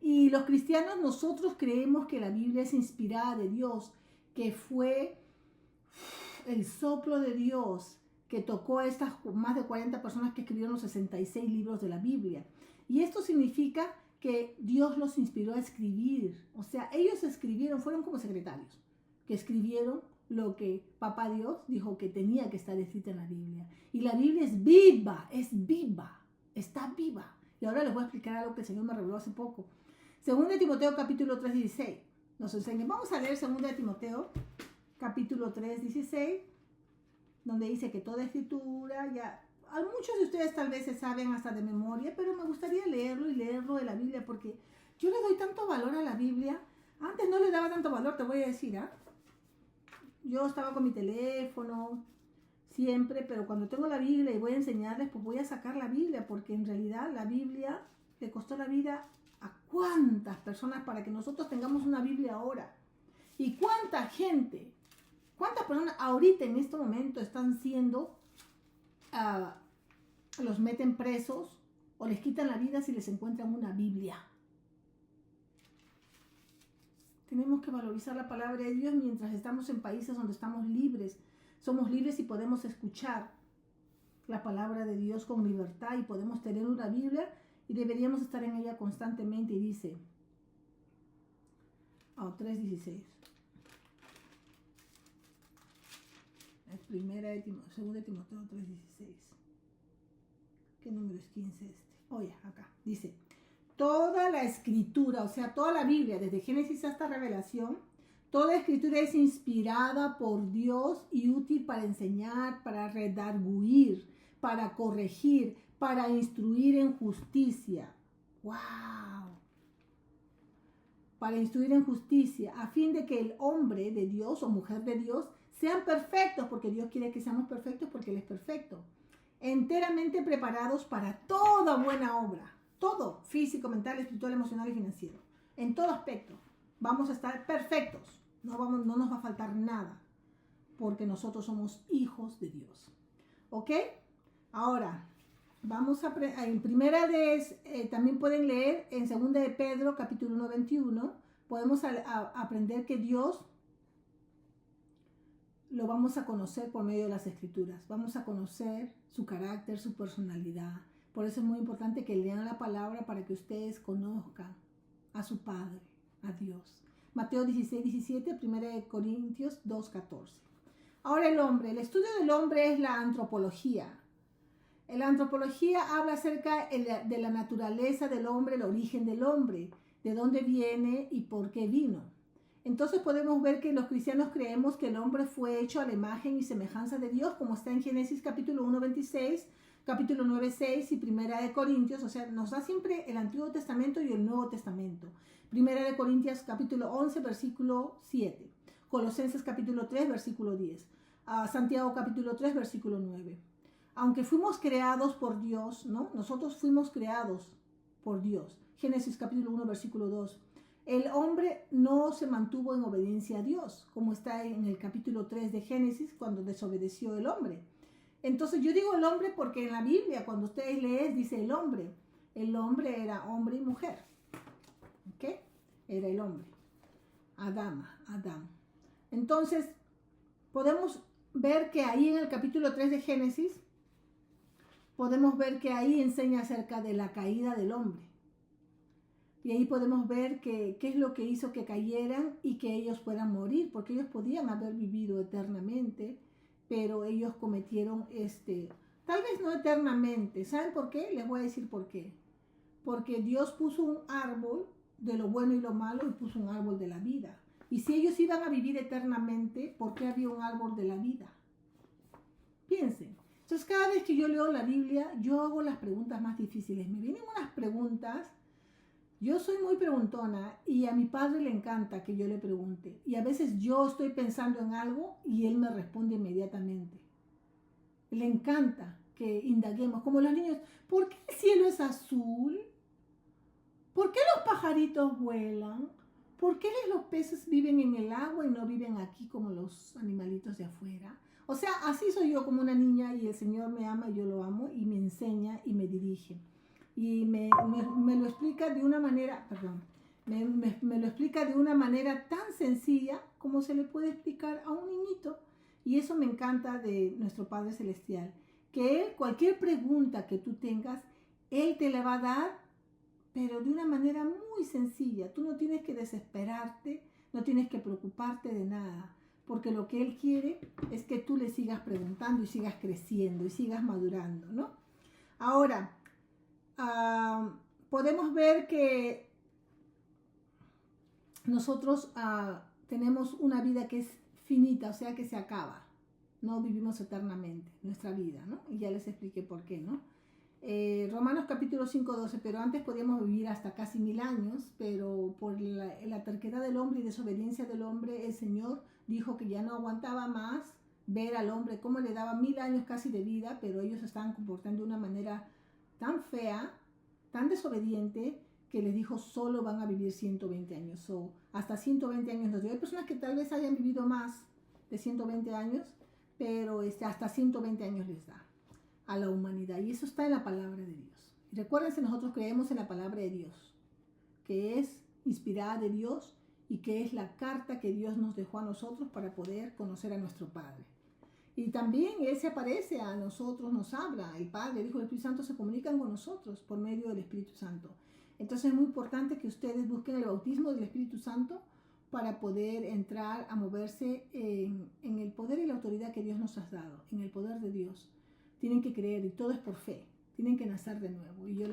Y los cristianos, nosotros creemos que la Biblia es inspirada de Dios, que fue el soplo de Dios que tocó a estas más de 40 personas que escribieron los 66 libros de la Biblia. Y esto significa que Dios los inspiró a escribir. O sea, ellos escribieron, fueron como secretarios, que escribieron lo que Papá Dios dijo que tenía que estar escrito en la Biblia. Y la Biblia es viva, está viva. Y ahora les voy a explicar algo que el Señor me reveló hace poco. 2 de Timoteo capítulo 3, 16. Nos enseña. Vamos a leer 2 de Timoteo capítulo 3, 16, donde dice que toda escritura, ya muchos de ustedes tal vez se saben hasta de memoria, pero me gustaría leerlo de la Biblia, porque yo le doy tanto valor a la Biblia. Antes no le daba tanto valor, te voy a decir, Yo estaba con mi teléfono siempre, pero cuando tengo la Biblia y voy a enseñarles, pues voy a sacar la Biblia, porque en realidad la Biblia le costó la vida a cuántas personas para que nosotros tengamos una Biblia ahora. Y cuántas personas ahorita en este momento están siendo, los meten presos o les quitan la vida si les encuentran una Biblia. Tenemos que valorizar la palabra de Dios mientras estamos en países donde estamos libres. Somos libres y podemos escuchar la palabra de Dios con libertad y podemos tener una Biblia y deberíamos estar en ella constantemente. Y dice, 3:16. Es segunda de Timoteo 3:16. ¿Qué número es 15 este? Oye, acá dice, toda la escritura, o sea, toda la Biblia, desde Génesis hasta Revelación, toda escritura es inspirada por Dios y útil para enseñar, para redarguir, para corregir, para instruir en justicia. ¡Wow! Para instruir en justicia, a fin de que el hombre de Dios o mujer de Dios sean perfectos, porque Dios quiere que seamos perfectos porque Él es perfecto. Enteramente preparados para toda buena obra. Todo, físico, mental, espiritual, emocional y financiero. En todo aspecto. Vamos a estar perfectos. No nos va a faltar nada. Porque nosotros somos hijos de Dios. ¿Ok? Ahora, vamos a en primera de, también pueden leer en segunda de Pedro, capítulo 1, 21. Podemos aprender que Dios lo vamos a conocer por medio de las escrituras. Vamos a conocer su carácter, su personalidad. Por eso es muy importante que lean la palabra para que ustedes conozcan a su Padre, a Dios. Mateo 16:17, 1 Corintios 2:14. Ahora el estudio del hombre es la antropología. La antropología habla acerca de la naturaleza del hombre, el origen del hombre, de dónde viene y por qué vino. Entonces podemos ver que los cristianos creemos que el hombre fue hecho a la imagen y semejanza de Dios, como está en Génesis capítulo 1, 26, capítulo 9, 6 y 1 Corintios. O sea, nos da siempre el Antiguo Testamento y el Nuevo Testamento. 1 Corintios capítulo 11, versículo 7. Colosenses capítulo 3, versículo 10. Santiago capítulo 3, versículo 9. Aunque fuimos creados por Dios, ¿no? Nosotros fuimos creados por Dios. Génesis capítulo 1, versículo 2. El hombre no se mantuvo en obediencia a Dios, como está en el capítulo 3 de Génesis, cuando desobedeció el hombre. Entonces yo digo el hombre porque en la Biblia, cuando ustedes leen, dice el hombre. El hombre era hombre y mujer. ¿Ok? Era el hombre. Adán. Entonces, podemos ver que ahí en el capítulo 3 de Génesis, podemos ver que ahí enseña acerca de la caída del hombre. Y ahí podemos ver qué es lo que hizo que cayeran y que ellos puedan morir, porque ellos podían haber vivido eternamente, pero ellos cometieron tal vez no eternamente. ¿Saben por qué? Les voy a decir por qué. Porque Dios puso un árbol de lo bueno y lo malo y puso un árbol de la vida. Y si ellos iban a vivir eternamente, ¿por qué había un árbol de la vida? Piensen. Entonces cada vez que yo leo la Biblia, yo hago las preguntas más difíciles. Me vienen unas preguntas. Yo soy muy preguntona y a mi padre le encanta que yo le pregunte. Y a veces yo estoy pensando en algo y él me responde inmediatamente. Le encanta que indaguemos, como los niños. ¿Por qué el cielo es azul? ¿Por qué los pajaritos vuelan? ¿Por qué los peces viven en el agua y no viven aquí como los animalitos de afuera? O sea, así soy yo como una niña y el Señor me ama y yo lo amo y me enseña y me dirige. Y me lo explica de una manera, me lo explica de una manera tan sencilla como se le puede explicar a un niñito. Y eso me encanta de nuestro Padre Celestial, que Él, cualquier pregunta que tú tengas, Él te la va a dar, pero de una manera muy sencilla. Tú no tienes que desesperarte, no tienes que preocuparte de nada, porque lo que Él quiere es que tú le sigas preguntando y sigas creciendo y sigas madurando, ¿no? Ahora, podemos ver que nosotros tenemos una vida que es finita, o sea que se acaba. No vivimos eternamente nuestra vida, ¿no? Y ya les expliqué por qué, ¿no? Romanos capítulo 5:12, pero antes podíamos vivir hasta casi 1000 años, pero por la terquedad del hombre y desobediencia del hombre, el Señor dijo que ya no aguantaba más ver al hombre cómo le daba 1000 años casi de vida, pero ellos estaban comportando de una manera tan fea, tan desobediente, que les dijo solo van a vivir 120 años, o hasta 120 años nos dio. Hay personas que tal vez hayan vivido más de 120 años, pero hasta 120 años les da a la humanidad, y eso está en la palabra de Dios. Y recuérdense, nosotros creemos en la palabra de Dios, que es inspirada de Dios y que es la carta que Dios nos dejó a nosotros para poder conocer a nuestro Padre. Y también Él se aparece a nosotros, nos habla, el Padre, el Hijo y el Espíritu Santo se comunican con nosotros por medio del Espíritu Santo. Entonces es muy importante que ustedes busquen el bautismo del Espíritu Santo para poder entrar a moverse en el poder y la autoridad que Dios nos ha dado, en el poder de Dios. Tienen que creer y todo es por fe, tienen que nacer de nuevo. Y yo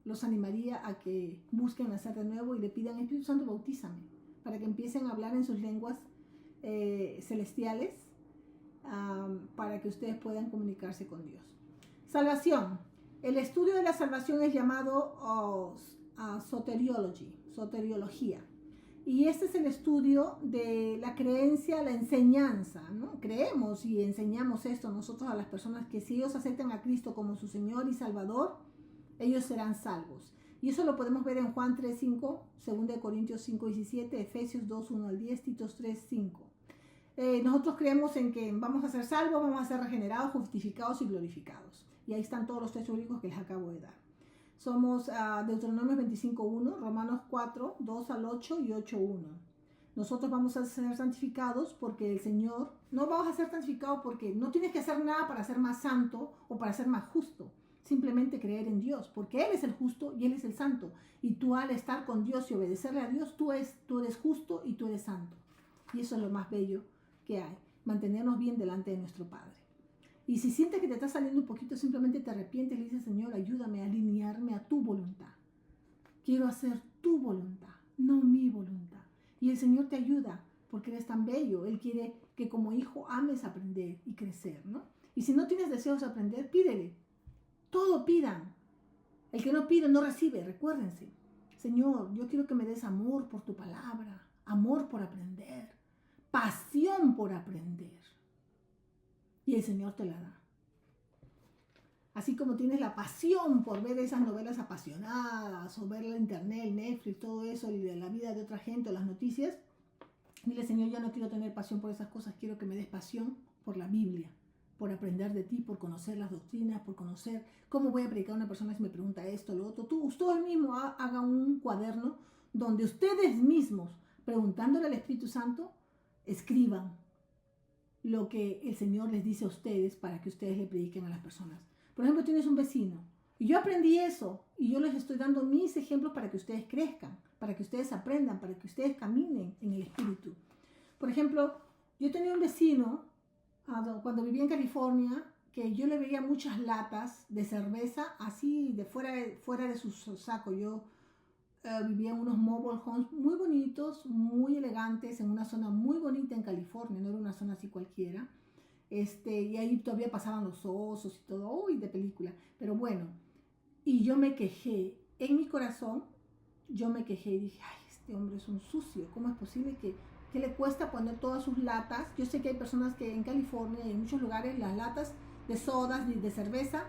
los animaría a que busquen nacer de nuevo y le pidan, Espíritu Santo, bautízame, para que empiecen a hablar en sus lenguas celestiales, para que ustedes puedan comunicarse con Dios. Salvación. El estudio de la salvación es llamado soteriología. Y este es el estudio de la creencia, la enseñanza, ¿no? Creemos y enseñamos esto nosotros a las personas, que si ellos aceptan a Cristo como su Señor y Salvador, ellos serán salvos. Y eso lo podemos ver en Juan 3:5, 2 Corintios 5:17, Efesios 2:1 al 10, Titos 3:5. Nosotros creemos en que vamos a ser salvos, vamos a ser regenerados, justificados y glorificados. Y ahí están todos los textos bíblicos que les acabo de dar. Somos Deuteronomio 25:1, Romanos 4, 2 al 8 y 8:1. Nosotros vamos a ser santificados porque el Señor, no vamos a ser santificados porque no tienes que hacer nada para ser más santo o para ser más justo. Simplemente creer en Dios, porque Él es el justo y Él es el santo. Y tú, al estar con Dios y obedecerle a Dios, tú eres justo y tú eres santo. Y eso es lo más bello que hay, mantenernos bien delante de nuestro Padre. Y si sientes que te está saliendo un poquito, simplemente te arrepientes y le dices, Señor, ayúdame a alinearme a tu voluntad. Quiero hacer tu voluntad, no mi voluntad. Y el Señor te ayuda, porque eres tan bello. Él quiere que como hijo ames aprender y crecer, ¿no? Y si no tienes deseos de aprender, pídele. Todo pidan. El que no pide no recibe, recuérdense. Señor, yo quiero que me des amor por tu palabra, amor por aprender, pasión por aprender. Y el Señor te la da. Así como tienes la pasión por ver esas novelas apasionadas, o ver el internet, el Netflix, todo eso, y de la vida de otra gente, o las noticias, dile, Señor, ya no quiero tener pasión por esas cosas, quiero que me des pasión por la Biblia, por aprender de ti, por conocer las doctrinas, por conocer cómo voy a predicar a una persona si me pregunta esto, lo otro. Ustedes mismos hagan un cuaderno donde ustedes mismos, preguntándole al Espíritu Santo, escriban lo que el Señor les dice a ustedes para que ustedes le prediquen a las personas. Por ejemplo, tienes un vecino y yo aprendí eso y yo les estoy dando mis ejemplos para que ustedes crezcan, para que ustedes aprendan, para que ustedes caminen en el Espíritu. Por ejemplo, yo tenía un vecino cuando vivía en California, que yo le veía muchas latas de cerveza así de fuera de su saco. Yo vivía en unos mobile homes muy bonitos, muy elegantes, en una zona muy bonita en California, no era una zona así cualquiera. Y ahí todavía pasaban los osos y todo, uy, de película. Pero bueno, y yo me quejé, en mi corazón, yo me quejé y dije, ay, este hombre es un sucio, ¿cómo es posible que le cuesta poner todas sus latas? Yo sé que hay personas que en California y en muchos lugares las latas de sodas, de cerveza,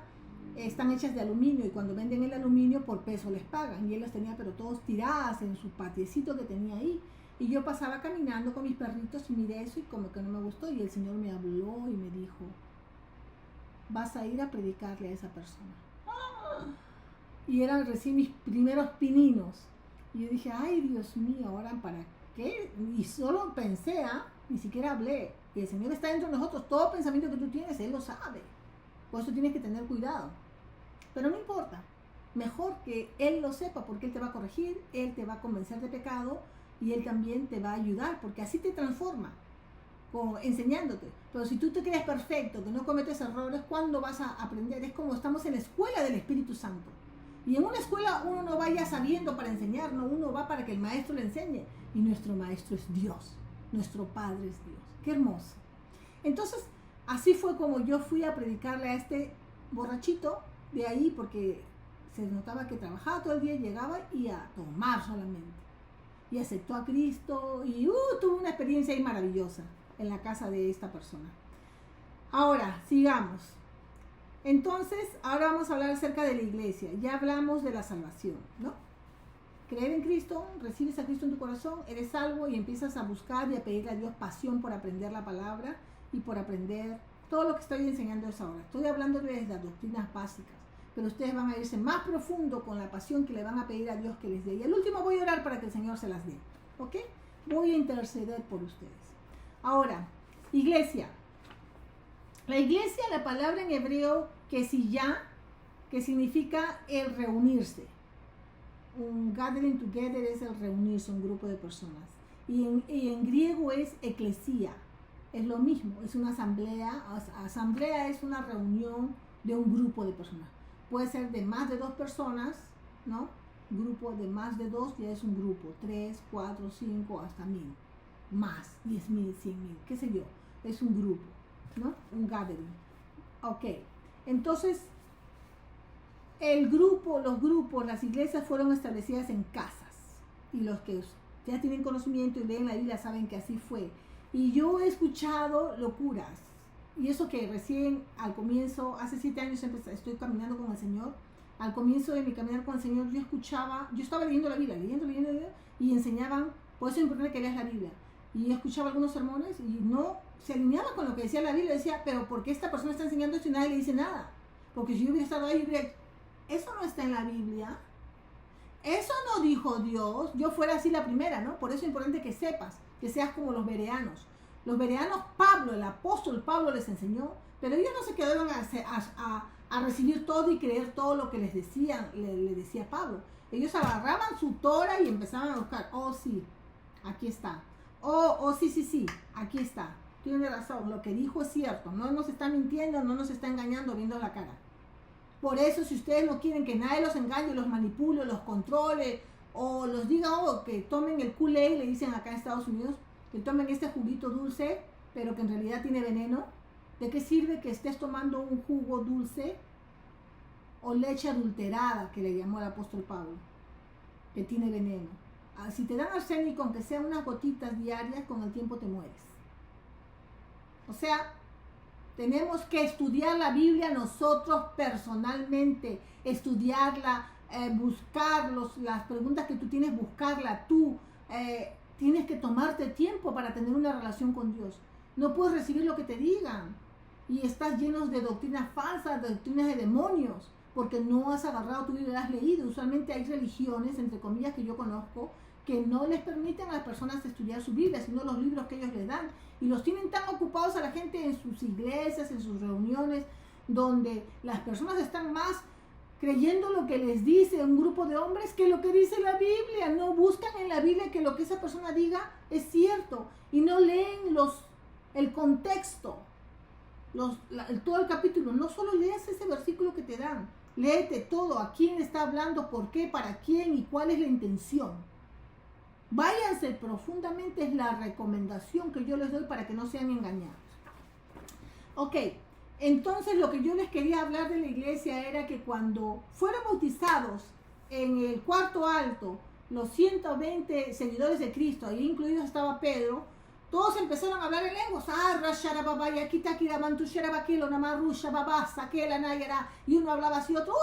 están hechas de aluminio, y cuando venden el aluminio por peso les pagan, y él las tenía pero todos tiradas en su patiecito que tenía ahí, y yo pasaba caminando con mis perritos y miré eso y como que no me gustó, y el Señor me habló y me dijo, vas a ir a predicarle a esa persona. Y eran recién mis primeros pininos, y yo dije, ay Dios mío, ahora para qué, y solo pensé, ni siquiera hablé, y el Señor está dentro de nosotros, todo pensamiento que tú tienes, Él lo sabe, por eso tienes que tener cuidado. Pero no importa, mejor que Él lo sepa, porque Él te va a corregir, Él te va a convencer de pecado y Él también te va a ayudar, porque así te transforma, enseñándote. Pero si tú te crees perfecto, que no cometes errores, ¿cuándo vas a aprender? Es como estamos en la escuela del Espíritu Santo. Y en una escuela uno no va ya sabiendo para enseñar, no, uno va para que el maestro le enseñe. Y nuestro maestro es Dios, nuestro Padre es Dios. ¡Qué hermoso! Entonces, así fue como yo fui a predicarle a este borrachito de ahí, porque se notaba que trabajaba todo el día, llegaba y a tomar solamente. Y aceptó a Cristo y tuvo una experiencia ahí maravillosa en la casa de esta persona. Ahora, sigamos. Entonces, ahora vamos a hablar acerca de la iglesia. Ya hablamos de la salvación, ¿no? Creer en Cristo, recibes a Cristo en tu corazón, eres salvo y empiezas a buscar y a pedirle a Dios pasión por aprender la palabra y por aprender todo lo que estoy enseñando es ahora. Estoy hablando de las doctrinas básicas, pero ustedes van a irse más profundo con la pasión que le van a pedir a Dios que les dé. Y al último voy a orar para que el Señor se las dé, ¿ok? Voy a interceder por ustedes. Ahora, iglesia. La iglesia, la palabra en hebreo, kesiyá, que significa el reunirse. Un gathering together es el reunirse, un grupo de personas. Y en griego es eclesia, es lo mismo, es una asamblea. Asamblea es una reunión de un grupo de personas. Puede ser de más de 2 personas, ¿no? Grupo de más de 2 ya es un grupo, 3, 4, 5, hasta 1000, más, 10,000, 100,000, qué sé yo, es un grupo, ¿no? Un gathering. Ok, entonces el grupo, los grupos, las iglesias fueron establecidas en casas, y los que ya tienen conocimiento y leen la Biblia saben que así fue. Y yo he escuchado locuras, y eso que recién al comienzo, hace 7 años estoy caminando con el Señor. Al comienzo de mi caminar con el Señor, yo estaba leyendo la Biblia, leyendo, y enseñaban, por eso es importante que leas la Biblia. Y yo escuchaba algunos sermones y no se alineaba con lo que decía la Biblia. Decía, pero ¿por qué esta persona está enseñando esto y nadie le dice nada? Porque si yo hubiera estado ahí, eso no está en la Biblia. Eso no dijo Dios. Yo fuera así la primera, ¿no? Por eso es importante que sepas, que seas como los bereanos. Los bereanos, Pablo, el apóstol Pablo les enseñó, pero ellos no se quedaron a recibir todo y creer todo lo que les decían, le decía Pablo. Ellos agarraban su Torah y empezaban a buscar. Oh, sí, aquí está. Oh, sí, aquí está. Tiene razón, lo que dijo es cierto. No nos está mintiendo, no nos está engañando viendo la cara. Por eso, si ustedes no quieren que nadie los engañe, los manipule, los controle, o los diga, que tomen el Kool-Aid, le dicen acá en Estados Unidos, que tomen este juguito dulce, pero que en realidad tiene veneno. ¿De qué sirve que estés tomando un jugo dulce o leche adulterada, que le llamó el apóstol Pablo, que tiene veneno? Si te dan arsénico, aunque sea unas gotitas diarias, con el tiempo te mueres. O sea, tenemos que estudiar la Biblia nosotros personalmente, estudiarla, buscar las preguntas que tú tienes, buscarla tú. Tienes que tomarte tiempo para tener una relación con Dios. No puedes recibir lo que te digan y estás lleno de doctrinas falsas, de doctrinas de demonios, porque no has agarrado tu Biblia, la has leído. Usualmente hay religiones, entre comillas, que yo conozco, que no les permiten a las personas estudiar su Biblia, sino los libros que ellos les dan, y los tienen tan ocupados a la gente en sus iglesias, en sus reuniones, donde las personas están más creyendo lo que les dice un grupo de hombres que lo que dice la Biblia. No buscan en la Biblia que lo que esa persona diga es cierto, y no leen el contexto, todo el capítulo. No solo leas ese versículo que te dan, léete todo, a quién está hablando, por qué, para quién y cuál es la intención. Váyanse profundamente, es la recomendación que yo les doy para que no sean engañados. Ok, entonces lo que yo les quería hablar de la iglesia era que cuando fueron bautizados en el cuarto alto, los 120 seguidores de Cristo, ahí incluidos estaba Pedro, todos empezaron a hablar en lenguas. Y uno hablaba así, otro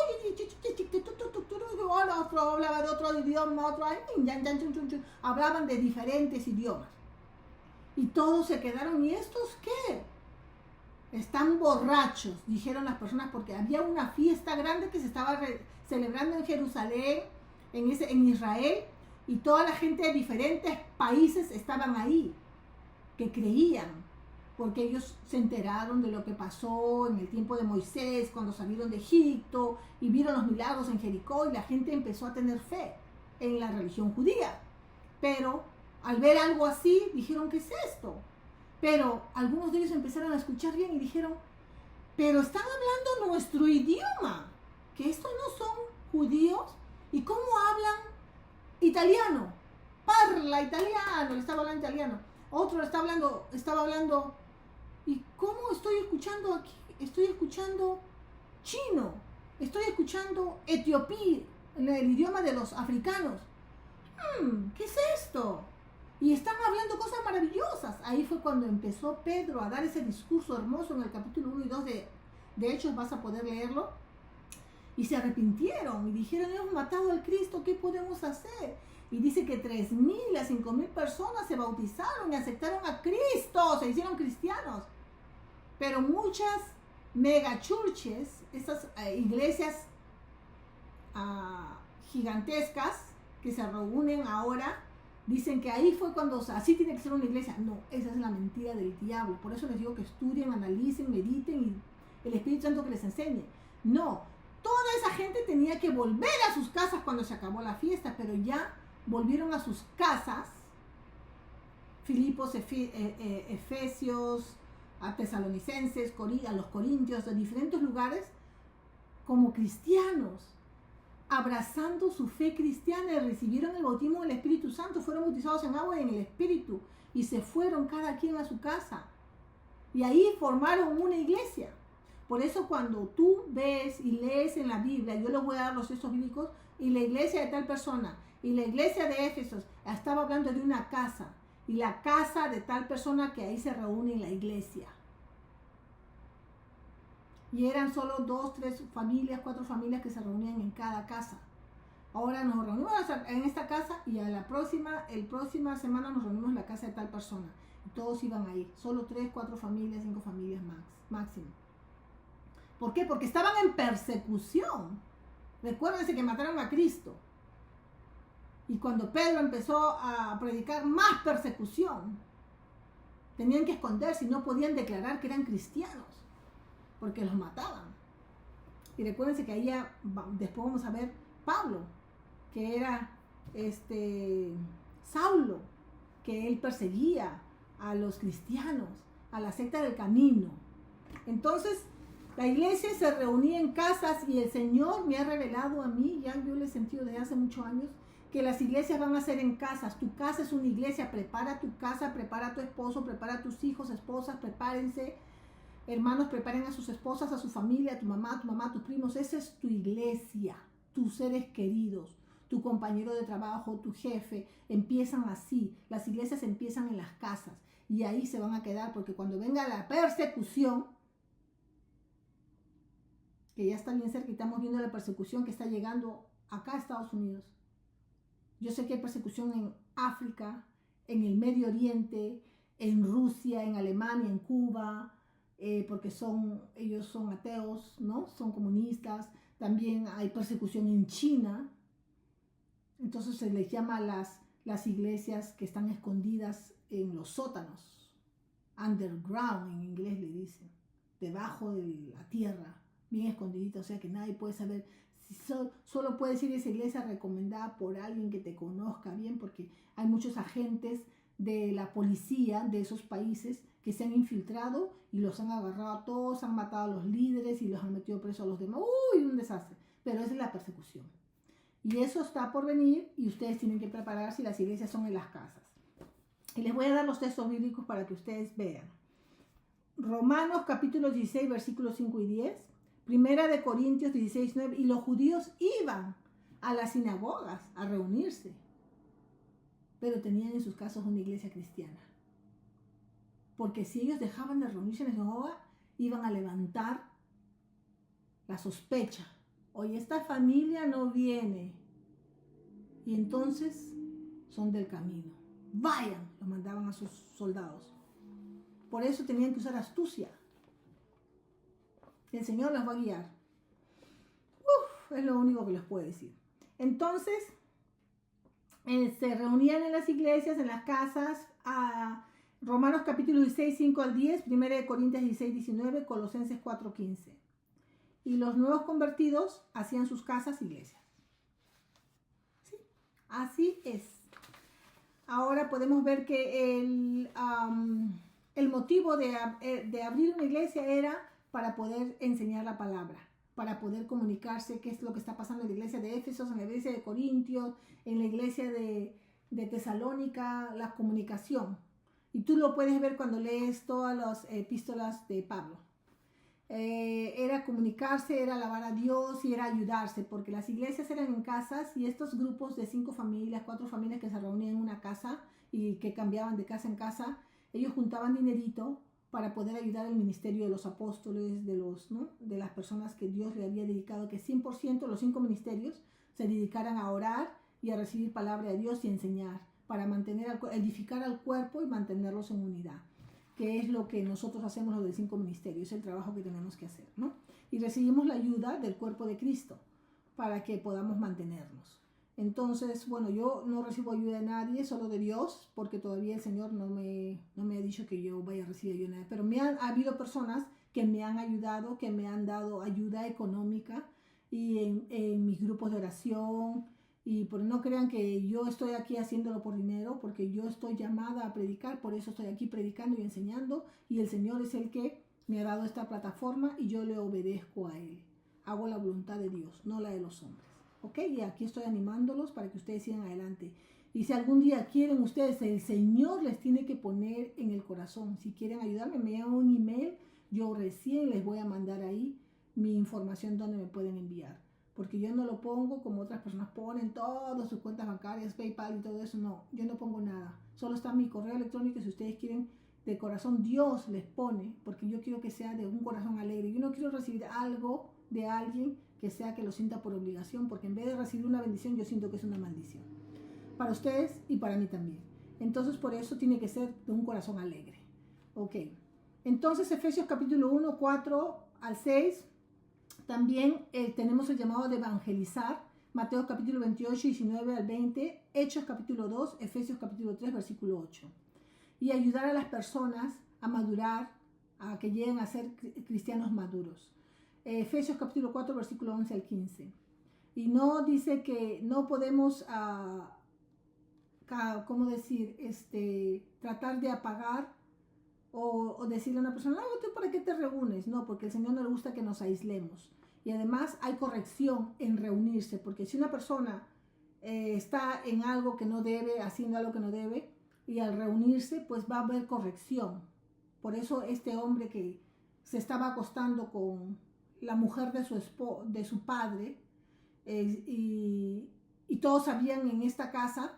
hablaba de otro idioma, hablaban de diferentes idiomas. Y todos se quedaron, ¿y estos qué? Están borrachos, dijeron las personas, porque había una fiesta grande que se estaba celebrando en Jerusalén, en Israel, y toda la gente de diferentes países estaban ahí, que creían, porque ellos se enteraron de lo que pasó en el tiempo de Moisés, cuando salieron de Egipto y vieron los milagros en Jericó, y la gente empezó a tener fe en la religión judía. Pero al ver algo así, dijeron, ¿qué es esto? Pero algunos de ellos empezaron a escuchar bien y dijeron, pero están hablando nuestro idioma, que estos no son judíos. ¿Y cómo hablan italiano? Parla italiano, le estaba hablando italiano. Otro estaba hablando, ¿y cómo estoy escuchando aquí? Estoy escuchando chino, estoy escuchando etiopí, el idioma de los africanos. ¿Qué es esto? Y están hablando cosas maravillosas. Ahí fue cuando empezó Pedro a dar ese discurso hermoso en el capítulo 1 y 2 de Hechos, vas a poder leerlo. Y se arrepintieron y dijeron, hemos matado al Cristo, ¿qué podemos hacer? Y dice que 3,000 a 5,000 personas se bautizaron y aceptaron a Cristo, se hicieron cristianos. Pero muchas megachurches, esas iglesias gigantescas que se reúnen ahora, dicen que ahí fue cuando, o sea, así tiene que ser una iglesia. No, esa es la mentira del diablo. Por eso les digo que estudien, analicen, mediten y el Espíritu Santo que les enseñe. No, toda esa gente tenía que volver a sus casas cuando se acabó la fiesta, pero ya volvieron a sus casas. Filipos, Efesios, a Tesalonicenses, a los Corintios, de diferentes lugares, como cristianos, abrazando su fe cristiana, y recibieron el bautismo del Espíritu Santo, fueron bautizados en agua y en el Espíritu, y se fueron cada quien a su casa. Y ahí formaron una iglesia. Por eso cuando tú ves y lees en la Biblia, yo les voy a dar los textos bíblicos, y la iglesia de tal persona, y la iglesia de Éfesos, estaba hablando de una casa, y la casa de tal persona, que ahí se reúne en la iglesia. Y eran solo 2, 3 familias, 4 familias que se reunían en cada casa. Ahora nos reunimos en esta casa y a la próxima semana nos reunimos en la casa de tal persona. Y todos iban ahí. Solo 3, 4 familias, 5 familias máximo. ¿Por qué? Porque estaban en persecución. Recuérdense que mataron a Cristo. Y cuando Pedro empezó a predicar, más persecución. Tenían que esconderse y no podían declarar que eran cristianos, porque los mataban. Y recuérdense que ahí ya, después vamos a ver Pablo, que era Saulo, que él perseguía a los cristianos, a la secta del camino. Entonces, la iglesia se reunía en casas, y el Señor me ha revelado a mí, ya yo lo he sentido desde hace muchos años, que las iglesias van a ser en casas. Tu casa es una iglesia. Prepara tu casa, prepara a tu esposo, prepara a tus hijos, esposas, prepárense. Hermanos, preparen a sus esposas, a su familia, a tu mamá, tus primos. Esa es tu iglesia, tus seres queridos, tu compañero de trabajo, tu jefe. Empiezan así. Las iglesias empiezan en las casas, y ahí se van a quedar, porque cuando venga la persecución, que ya está bien cerca, y estamos viendo la persecución que está llegando acá a Estados Unidos. Yo sé que hay persecución en África, en el Medio Oriente, en Rusia, en Alemania, en Cuba, porque ellos son ateos, ¿no? Son comunistas. También hay persecución en China. Entonces se les llama las iglesias que están escondidas en los sótanos. Underground en inglés le dicen. Debajo de la tierra, bien escondidita, o sea que nadie puede saber. Solo puedes ir a esa iglesia recomendada por alguien que te conozca bien, porque hay muchos agentes de la policía de esos países que se han infiltrado y los han agarrado a todos, han matado a los líderes y los han metido presos a los demás. ¡Uy! Un desastre. Pero esa es la persecución. Y eso está por venir, y ustedes tienen que prepararse, y las iglesias son en las casas. Y les voy a dar los textos bíblicos para que ustedes vean. Romanos capítulo 16, versículos 5 y 10. Primera de Corintios 16, 9. Y los judíos iban a las sinagogas a reunirse, pero tenían en sus casas una iglesia cristiana. Porque si ellos dejaban de reunirse en la sinagoga, iban a levantar la sospecha. Oye, esta familia no viene. Y entonces son del camino. Vayan, los mandaban a sus soldados. Por eso tenían que usar astucia. El Señor los va a guiar. Es lo único que les puedo decir. Entonces, se reunían en las iglesias, en las casas, a Romanos capítulo 16, 5 al 10, 1 de Corintios 16, 19, Colosenses 4, 15. Y los nuevos convertidos hacían sus casas iglesias. ¿Sí? Así es. Ahora podemos ver que el motivo de abrir una iglesia era para poder enseñar la palabra, para poder comunicarse qué es lo que está pasando en la iglesia de Éfesos, en la iglesia de Corintios, en la iglesia de Tesalónica, la comunicación. Y tú lo puedes ver cuando lees todas las epístolas de Pablo. Era comunicarse, era alabar a Dios y era ayudarse, porque las iglesias eran en casas, y estos grupos de 5 familias, 4 familias que se reunían en una casa y que cambiaban de casa en casa, ellos juntaban dinerito para poder ayudar al ministerio de los apóstoles, de las personas que Dios le había dedicado, que 100% los 5 ministerios se dedicaran a orar y a recibir palabra de Dios y enseñar, para edificar al cuerpo y mantenerlos en unidad, que es lo que nosotros hacemos los de 5 ministerios, es el trabajo que tenemos que hacer, ¿no? Y recibimos la ayuda del cuerpo de Cristo, para que podamos mantenernos. Entonces, bueno, yo no recibo ayuda de nadie, solo de Dios, porque todavía el Señor no me ha dicho que yo vaya a recibir ayuda de nadie. Pero ha habido personas que me han ayudado, que me han dado ayuda económica y en mis grupos de oración. Y no crean que yo estoy aquí haciéndolo por dinero, porque yo estoy llamada a predicar, por eso estoy aquí predicando y enseñando. Y el Señor es el que me ha dado esta plataforma y yo le obedezco a Él. Hago la voluntad de Dios, no la de los hombres. ¿Ok? Y aquí estoy animándolos para que ustedes sigan adelante. Y si algún día quieren ustedes, el Señor les tiene que poner en el corazón. Si quieren ayudarme, me envían un email. Yo recién les voy a mandar ahí mi información donde me pueden enviar. Porque yo no lo pongo como otras personas ponen todas sus cuentas bancarias, PayPal y todo eso. No, yo no pongo nada. Solo está mi correo electrónico. Si ustedes quieren de corazón, Dios les pone. Porque yo quiero que sea de un corazón alegre. Yo no quiero recibir algo de alguien que sea que lo sienta por obligación, porque en vez de recibir una bendición, yo siento que es una maldición. Para ustedes y para mí también. Entonces, por eso tiene que ser de un corazón alegre. Ok. Entonces, Efesios capítulo 1, 4 al 6. También tenemos el llamado de evangelizar. Mateo capítulo 28, 19 al 20. Hechos capítulo 2. Efesios capítulo 3, versículo 8. Y ayudar a las personas a madurar, a que lleguen a ser cristianos maduros. Efesios capítulo 4, versículo 11 al 15. Y no dice que no podemos, ¿cómo decir? Tratar de apagar o decirle a una persona, no, ¿tú para qué te reúnes? No, porque el Señor no le gusta que nos aislemos. Y además hay corrección en reunirse, porque si una persona está en algo que no debe, haciendo algo que no debe, y al reunirse, pues va a haber corrección. Por eso este hombre que se estaba acostando con la mujer de su padre, y todos sabían en esta casa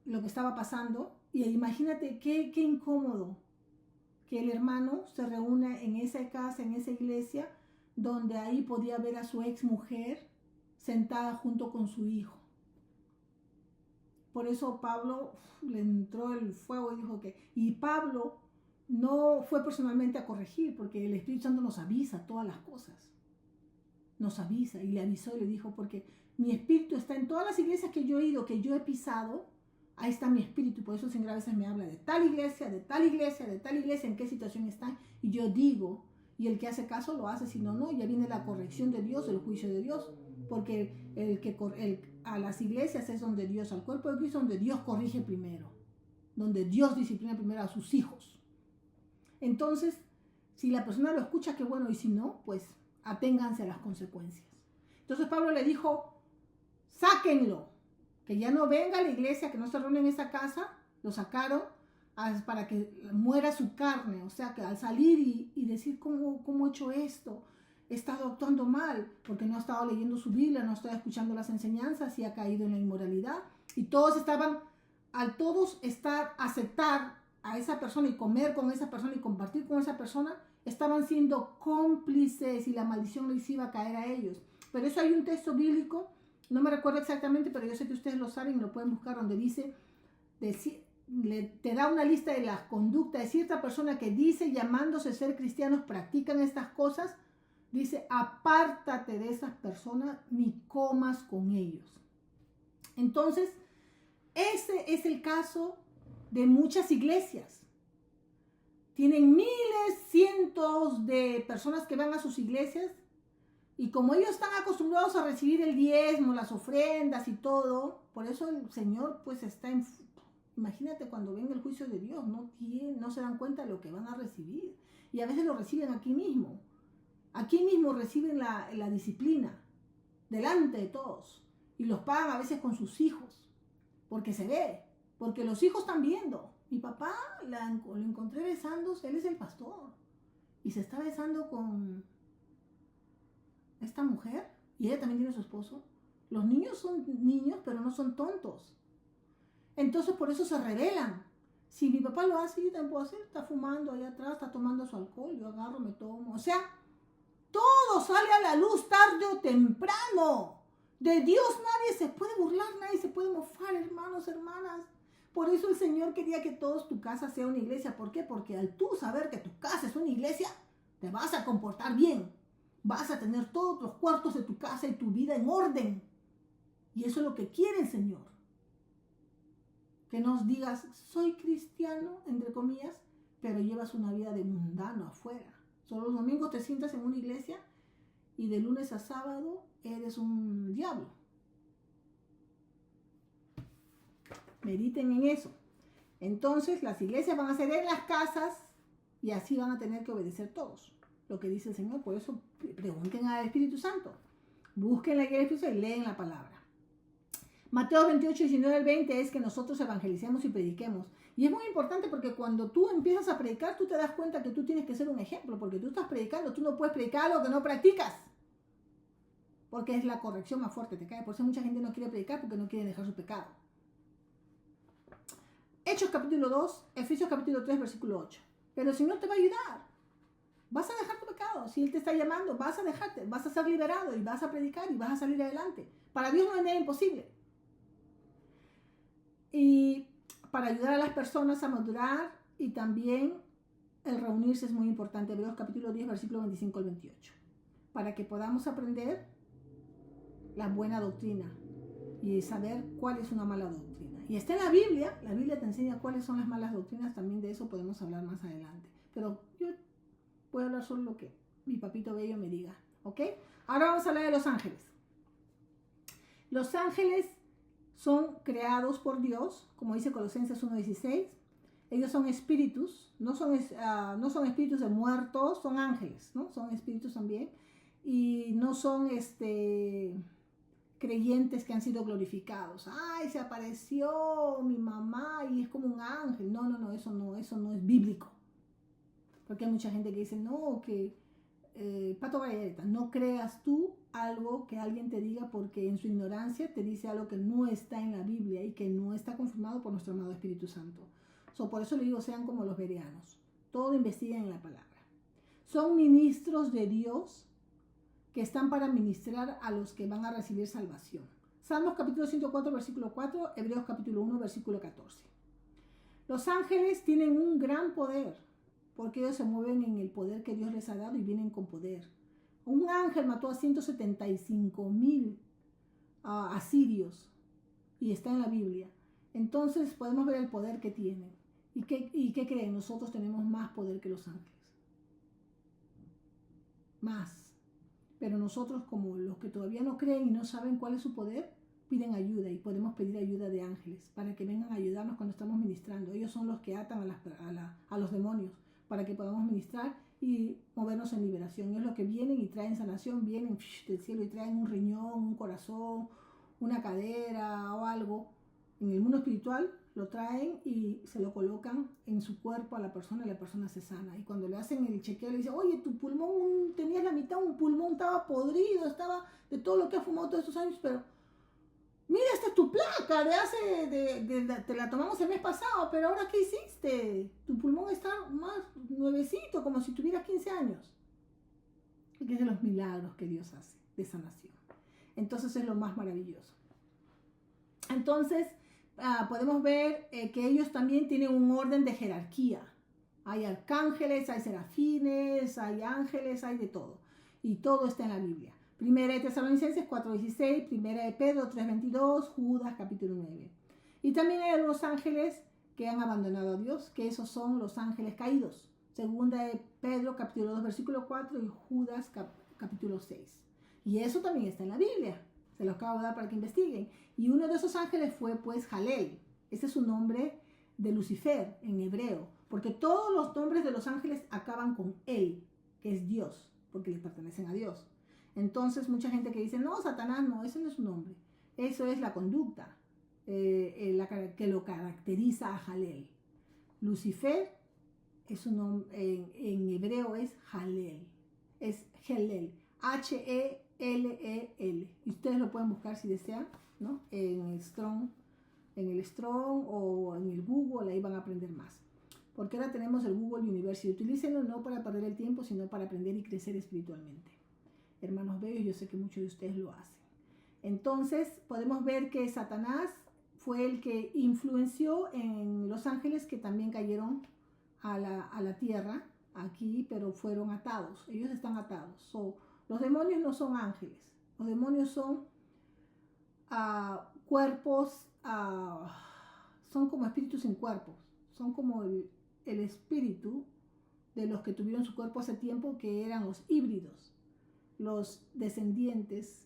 lo que estaba pasando, y imagínate qué incómodo que el hermano se reúna en esa casa, en esa iglesia, donde ahí podía ver a su ex mujer sentada junto con su hijo. Por eso Pablo le entró el fuego y dijo y Pablo no fue personalmente a corregir, porque el Espíritu Santo nos avisa todas las cosas. Nos avisa y le avisó y le dijo, porque mi espíritu está en todas las iglesias que yo he ido, que yo he pisado, ahí está mi espíritu. Por eso el Señor a veces me habla de tal iglesia, de tal iglesia, de tal iglesia, en qué situación están. Y yo digo, y el que hace caso lo hace, si no, no. Ya viene la corrección de Dios, el juicio de Dios. Porque a las iglesias es donde Dios, al cuerpo de Cristo, donde Dios corrige primero. Donde Dios disciplina primero a sus hijos. Entonces, si la persona lo escucha, qué bueno. Y si no, pues aténganse a las consecuencias. Entonces Pablo le dijo, sáquenlo, que ya no venga a la iglesia, que no se reúne en esa casa. Lo sacaron para que muera su carne, o sea, que al salir y decir, ¿cómo he hecho esto? He estado actuando mal, porque no ha estado leyendo su Biblia, no estaba escuchando las enseñanzas y ha caído en la inmoralidad. Y al todos aceptar a esa persona y comer con esa persona y compartir con esa persona, estaban siendo cómplices y la maldición les iba a caer a ellos. Pero eso hay un texto bíblico, no me recuerdo exactamente, pero yo sé que ustedes lo saben y lo pueden buscar, donde dice, te da una lista de las conductas de cierta persona que dice, llamándose ser cristianos, practican estas cosas. Dice, apártate de esas personas ni comas con ellos. Entonces, ese es el caso de muchas iglesias. Tienen miles, cientos de personas que van a sus iglesias y como ellos están acostumbrados a recibir el diezmo, las ofrendas y todo, por eso el Señor pues imagínate cuando venga el juicio de Dios, no se dan cuenta de lo que van a recibir y a veces lo reciben aquí mismo. Aquí mismo reciben la disciplina, delante de todos, y los pagan a veces con sus hijos, porque se ve, porque los hijos están viendo. Mi papá lo encontré besándose, él es el pastor, y se está besando con esta mujer, y ella también tiene su esposo. Los niños son niños, pero no son tontos. Entonces por eso se rebelan. Si mi papá lo hace, yo también puedo hacer. Está fumando allá atrás, está tomando su alcohol, yo agarro, me tomo. O sea, todo sale a la luz tarde o temprano. De Dios nadie se puede burlar, nadie se puede mofar, hermanos, hermanas. Por eso el Señor quería que todos tu casa sea una iglesia. ¿Por qué? Porque al tú saber que tu casa es una iglesia, te vas a comportar bien. Vas a tener todos los cuartos de tu casa y tu vida en orden. Y eso es lo que quiere el Señor. Que nos digas, soy cristiano, entre comillas, pero llevas una vida de mundano afuera. Solo los domingos te sientas en una iglesia y de lunes a sábado eres un diablo. Mediten en eso. Entonces las iglesias van a ser en las casas y así van a tener que obedecer todos lo que dice el Señor. Por eso pregunten al Espíritu Santo. Busquen la guía del Espíritu Santo y leen la palabra. Mateo 28, 19 al 20 es que nosotros evangelicemos y prediquemos. Y es muy importante porque cuando tú empiezas a predicar, tú te das cuenta que tú tienes que ser un ejemplo, porque tú estás predicando, tú no puedes predicar algo que no practicas. Porque es la corrección más fuerte, te cae. Por eso mucha gente no quiere predicar porque no quiere dejar su pecado. Hechos capítulo 2, Efesios capítulo 3, versículo 8. Pero el Señor te va a ayudar. Vas a dejar tu pecado. Si Él te está llamando, vas a dejarte, vas a ser liberado y vas a predicar y vas a salir adelante. Para Dios no hay nada imposible. Y para ayudar a las personas a madurar y también el reunirse es muy importante. Hebreos capítulo 10, versículo 25 al 28. Para que podamos aprender la buena doctrina y saber cuál es una mala doctrina. Y está en la Biblia te enseña cuáles son las malas doctrinas, también de eso podemos hablar más adelante. Pero yo voy a hablar solo lo que mi papito bello me diga, ¿ok? Ahora vamos a hablar de los ángeles. Los ángeles son creados por Dios, como dice Colosenses 1:16. Ellos son espíritus, no son espíritus de muertos, son ángeles, ¿no? Son espíritus también. Y no son creyentes que han sido glorificados. Ay, se apareció mi mamá y es como un ángel. No, eso no es bíblico. Porque hay mucha gente que dice, no, que Pato Gallareta, no creas tú algo que alguien te diga porque en su ignorancia te dice algo que no está en la Biblia y que no está confirmado por nuestro amado Espíritu Santo. Por eso le digo, sean como los bereanos. Todo investiguen en la palabra. Son ministros de Dios que están para ministrar a los que van a recibir salvación. Salmos capítulo 104, versículo 4, Hebreos capítulo 1, versículo 14. Los ángeles tienen un gran poder, porque ellos se mueven en el poder que Dios les ha dado y vienen con poder. Un ángel mató a 175,000 asirios y está en la Biblia. Entonces podemos ver el poder que tienen. ¿Y qué creen? Nosotros tenemos más poder que los ángeles. Más. Pero nosotros, como los que todavía no creen y no saben cuál es su poder, piden ayuda y podemos pedir ayuda de ángeles para que vengan a ayudarnos cuando estamos ministrando. Ellos son los que atan a los demonios para que podamos ministrar y movernos en liberación. Ellos los que vienen y traen sanación, vienen del cielo y traen un riñón, un corazón, una cadera o algo. En el mundo espiritual lo traen y se lo colocan en su cuerpo a la persona y la persona se sana. Y cuando le hacen el chequeo le dicen, oye, tu pulmón, tenías la mitad, un pulmón estaba podrido, estaba de todo lo que has fumado todos estos años, pero mira, esta es tu placa te la tomamos el mes pasado, pero ahora ¿qué hiciste? Tu pulmón está más nuevecito, como si tuvieras 15 años. Que es de los milagros que Dios hace de sanación. Entonces es lo más maravilloso. Entonces podemos ver que ellos también tienen un orden de jerarquía. Hay arcángeles, hay serafines, hay ángeles, hay de todo. Y todo está en la Biblia. Primera de Tesalonicenses 4:16, Primera de Pedro 3:22, Judas capítulo 9. Y también hay algunos ángeles que han abandonado a Dios, que esos son los ángeles caídos. Segunda de Pedro capítulo 2 versículo 4 y Judas capítulo 6. Y eso también está en la Biblia. Se los acabo de dar para que investiguen. Y uno de esos ángeles fue pues Jalel. Ese es su nombre de Lucifer en hebreo. Porque todos los nombres de los ángeles acaban con él, que es Dios, porque les pertenecen a Dios. Entonces mucha gente que dice, no, Satanás no, ese no es su nombre. Eso es la conducta que lo caracteriza a Jalel. Lucifer es su nombre, en hebreo es Jalel. Es Jalel. H-E-L-E-L. Y ustedes lo pueden buscar si desean, ¿no? En el Strong o en el Google, ahí van a aprender más. Porque ahora tenemos el Google University. Utilícenlo no para perder el tiempo, sino para aprender y crecer espiritualmente. Hermanos bellos, yo sé que muchos de ustedes lo hacen. Entonces, podemos ver que Satanás fue el que influenció en los ángeles que también cayeron a la tierra, aquí, pero fueron atados. Ellos están atados. Los demonios no son ángeles. Los demonios son cuerpos, son como espíritus sin cuerpos. Son como el espíritu de los que tuvieron su cuerpo hace tiempo, que eran los híbridos, los descendientes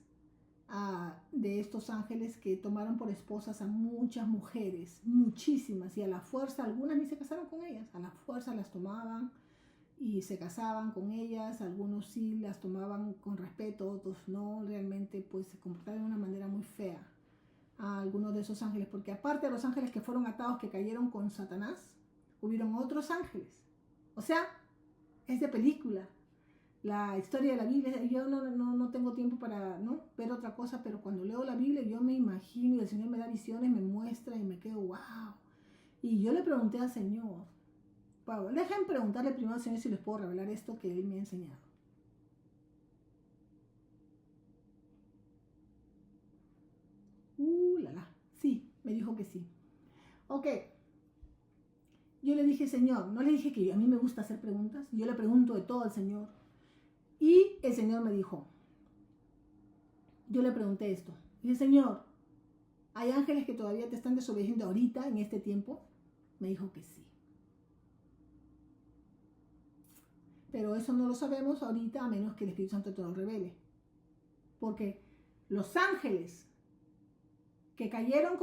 de estos ángeles que tomaron por esposas a muchas mujeres, muchísimas, y a la fuerza, algunas ni se casaron con ellas, a la fuerza las tomaban y se casaban con ellas, algunos sí las tomaban con respeto, otros no, realmente pues se comportaban de una manera muy fea a algunos de esos ángeles, porque aparte de los ángeles que fueron atados, que cayeron con Satanás, hubieron otros ángeles, o sea, es de película. La historia de la Biblia, yo no tengo tiempo para ver otra cosa, pero cuando leo la Biblia yo me imagino y el Señor me da visiones, me muestra y me quedo wow. Y yo le pregunté al Señor, Pablo, déjenme preguntarle primero al Señor si les puedo revelar esto que Él me ha enseñado. Sí, me dijo que sí. Ok. Yo le dije, Señor, no le dije que a mí me gusta hacer preguntas, yo le pregunto de todo al Señor. Y el Señor me dijo, yo le pregunté esto, dije, Señor, ¿hay ángeles que todavía te están desobedeciendo ahorita, en este tiempo? Me dijo que sí. Pero eso no lo sabemos ahorita a menos que el Espíritu Santo te lo revele. Porque los ángeles que cayeron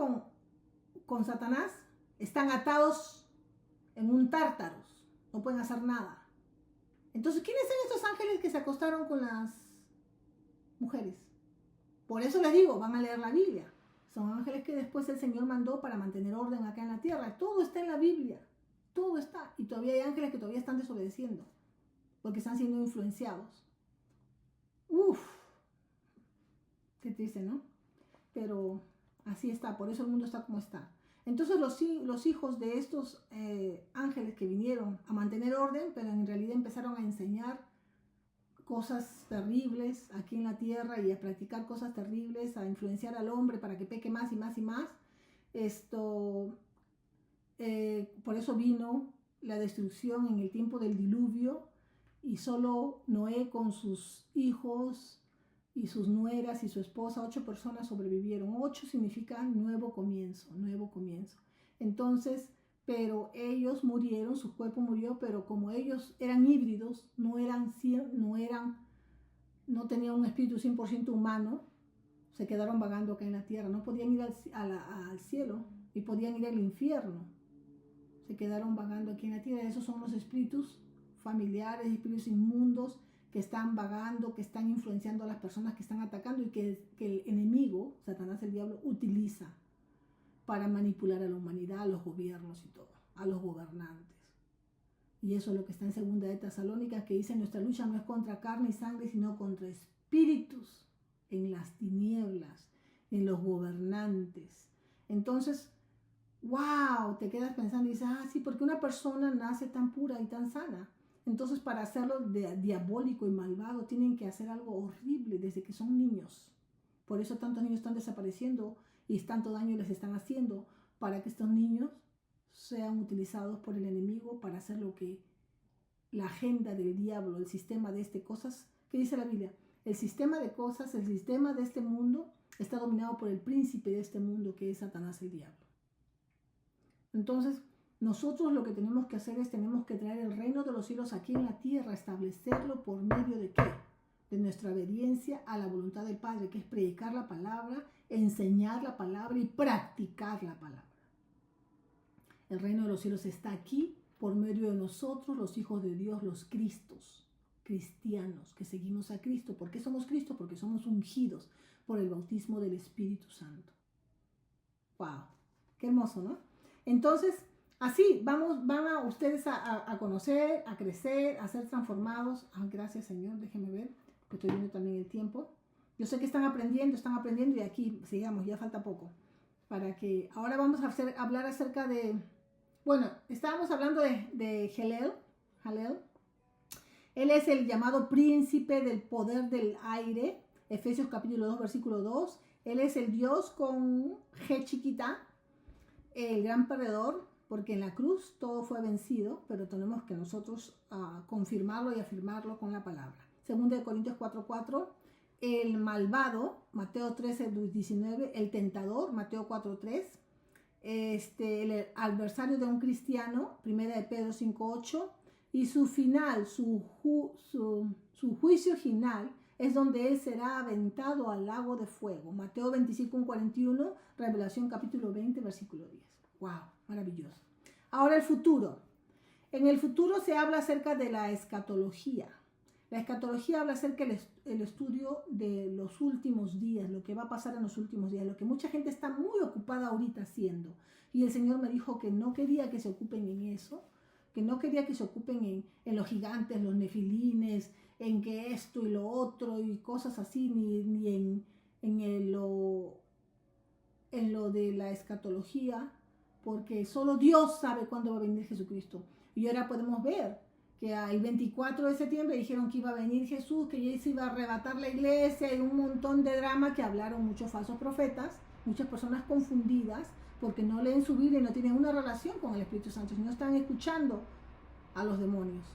con Satanás están atados en un tártaros, no pueden hacer nada. Entonces, ¿quiénes son estos ángeles que se acostaron con las mujeres? Por eso les digo, van a leer la Biblia. Son ángeles que después el Señor mandó para mantener orden acá en la tierra. Todo está en la Biblia. Todo está. Y todavía hay ángeles que todavía están desobedeciendo, porque están siendo influenciados. Uf, qué triste, ¿no? Pero así está, por eso el mundo está como está. Entonces los hijos de estos ángeles que vinieron a mantener orden, pero en realidad empezaron a enseñar cosas terribles aquí en la tierra y a practicar cosas terribles, a influenciar al hombre para que peque más y más y más. Por eso vino la destrucción en el tiempo del diluvio, y solo Noé con sus hijos y sus nueras y su esposa, 8 personas sobrevivieron. 8 significa nuevo comienzo, nuevo comienzo. Entonces, pero ellos murieron, su cuerpo murió, pero como ellos eran híbridos, no tenían un espíritu 100% humano, se quedaron vagando acá en la tierra, no podían ir al cielo y podían ir al infierno. Se quedaron vagando aquí en la tierra. Esos son los espíritus familiares, espíritus inmundos que están vagando, que están influenciando a las personas que están atacando y que el enemigo, Satanás, el diablo, utiliza para manipular a la humanidad, a los gobiernos y todo, a los gobernantes. Y eso es lo que está en 2 de Tesalónicas, que dice: nuestra lucha no es contra carne y sangre, sino contra espíritus en las tinieblas, en los gobernantes. Entonces, wow, te quedas pensando y dices, sí, porque una persona nace tan pura y tan sana. Entonces, para hacerlo diabólico y malvado, tienen que hacer algo horrible desde que son niños. Por eso tantos niños están desapareciendo y tanto daño les están haciendo, para que estos niños sean utilizados por el enemigo para hacer lo que la agenda del diablo, el sistema de cosas, ¿qué dice la Biblia? El sistema de cosas, el sistema de este mundo está dominado por el príncipe de este mundo, que es Satanás, el diablo. Entonces, nosotros lo que tenemos que hacer es, tenemos que traer el reino de los cielos aquí en la tierra, establecerlo por medio de ¿qué? De nuestra obediencia a la voluntad del Padre, que es predicar la palabra, enseñar la palabra y practicar la palabra. El reino de los cielos está aquí por medio de nosotros, los hijos de Dios, los cristianos, que seguimos a Cristo. ¿Por qué somos Cristo? Porque somos ungidos por el bautismo del Espíritu Santo. ¡Wow! ¡Qué hermoso!, ¿no? Entonces, así van a ustedes a conocer, a crecer, a ser transformados. Gracias, Señor, déjenme ver, que estoy viendo también el tiempo. Yo sé que están aprendiendo y aquí sigamos, ya falta poco. Para que ahora vamos a hablar acerca de, bueno, estábamos hablando de Jalel. Él es el llamado príncipe del poder del aire, Efesios capítulo 2, versículo 2. Él es el Dios con G chiquita, el gran perdedor, porque en la cruz todo fue vencido, pero tenemos que nosotros confirmarlo y afirmarlo con la palabra. 2 de Corintios 4:4, el malvado, Mateo 13:19, el tentador, Mateo 4:3, el adversario de un cristiano, 1 de Pedro 5:8, y su final, su juicio final, es donde él será aventado al lago de fuego. Mateo 25:41, Revelación capítulo 20, versículo 10. ¡Wow! Maravilloso. Ahora el futuro. En el futuro se habla acerca de la escatología. La escatología habla acerca del estudio de los últimos días, lo que va a pasar en los últimos días, lo que mucha gente está muy ocupada ahorita haciendo. Y el Señor me dijo que no quería que se ocupen en eso, que no quería que se ocupen en los gigantes, los nefilines, en que esto y lo otro y cosas así, ni en lo de la escatología, porque solo Dios sabe cuándo va a venir Jesucristo. Y ahora podemos ver que el 24 de septiembre dijeron que iba a venir Jesús, que ya se iba a arrebatar la iglesia, y un montón de drama que hablaron muchos falsos profetas, muchas personas confundidas, porque no leen su Biblia y no tienen una relación con el Espíritu Santo, no están escuchando a los demonios.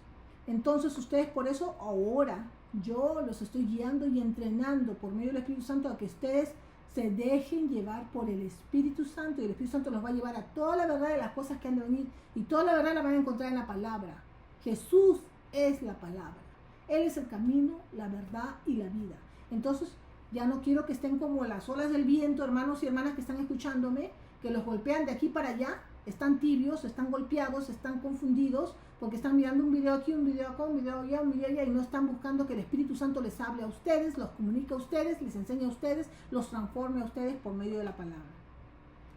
Entonces ustedes, por eso ahora yo los estoy guiando y entrenando por medio del Espíritu Santo a que ustedes se dejen llevar por el Espíritu Santo, y el Espíritu Santo los va a llevar a toda la verdad de las cosas que han de venir, y toda la verdad la van a encontrar en la palabra. Jesús es la palabra. Él es el camino, la verdad y la vida. Entonces ya no quiero que estén como las olas del viento, hermanos y hermanas que están escuchándome, que los golpean de aquí para allá, están tibios, están golpeados, están confundidos, porque están mirando un video aquí, un video acá, un video allá, un video allá, y no están buscando que el Espíritu Santo les hable a ustedes, los comunique a ustedes, les enseñe a ustedes, los transforme a ustedes por medio de la palabra.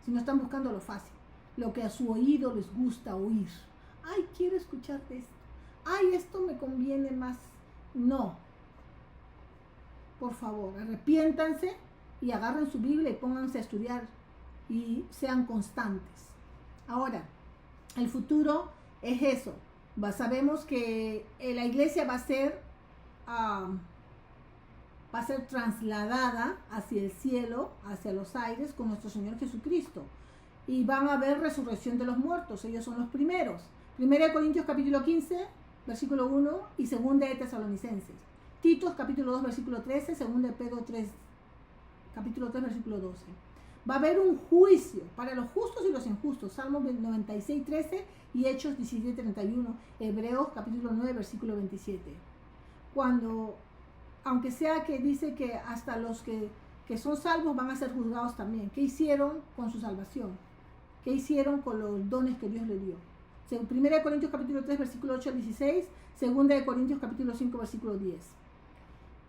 Si no están buscando lo fácil, lo que a su oído les gusta oír. Ay, quiero escuchar esto. Ay, esto me conviene más. No. Por favor, arrepiéntanse y agarren su Biblia y pónganse a estudiar y sean constantes. Ahora, el futuro es eso. Sabemos que la iglesia va a ser trasladada hacia el cielo, hacia los aires, con nuestro Señor Jesucristo. Y van a haber resurrección de los muertos. Ellos son los primeros. 1 Corintios capítulo 15, versículo 1, y 2 de Tesalonicenses. Titos capítulo 2, versículo 13, 2 de Pedro 3, capítulo 3, versículo 12. Va a haber un juicio para los justos y los injustos. Salmos 96, 13 y Hechos 17, 31. Hebreos capítulo 9, versículo 27. Aunque sea que dice que hasta los que son salvos van a ser juzgados también. ¿Qué hicieron con su salvación? ¿Qué hicieron con los dones que Dios les dio? 1 Corintios capítulo 3, versículo 8 al 16. 2 Corintios capítulo 5, versículo 10.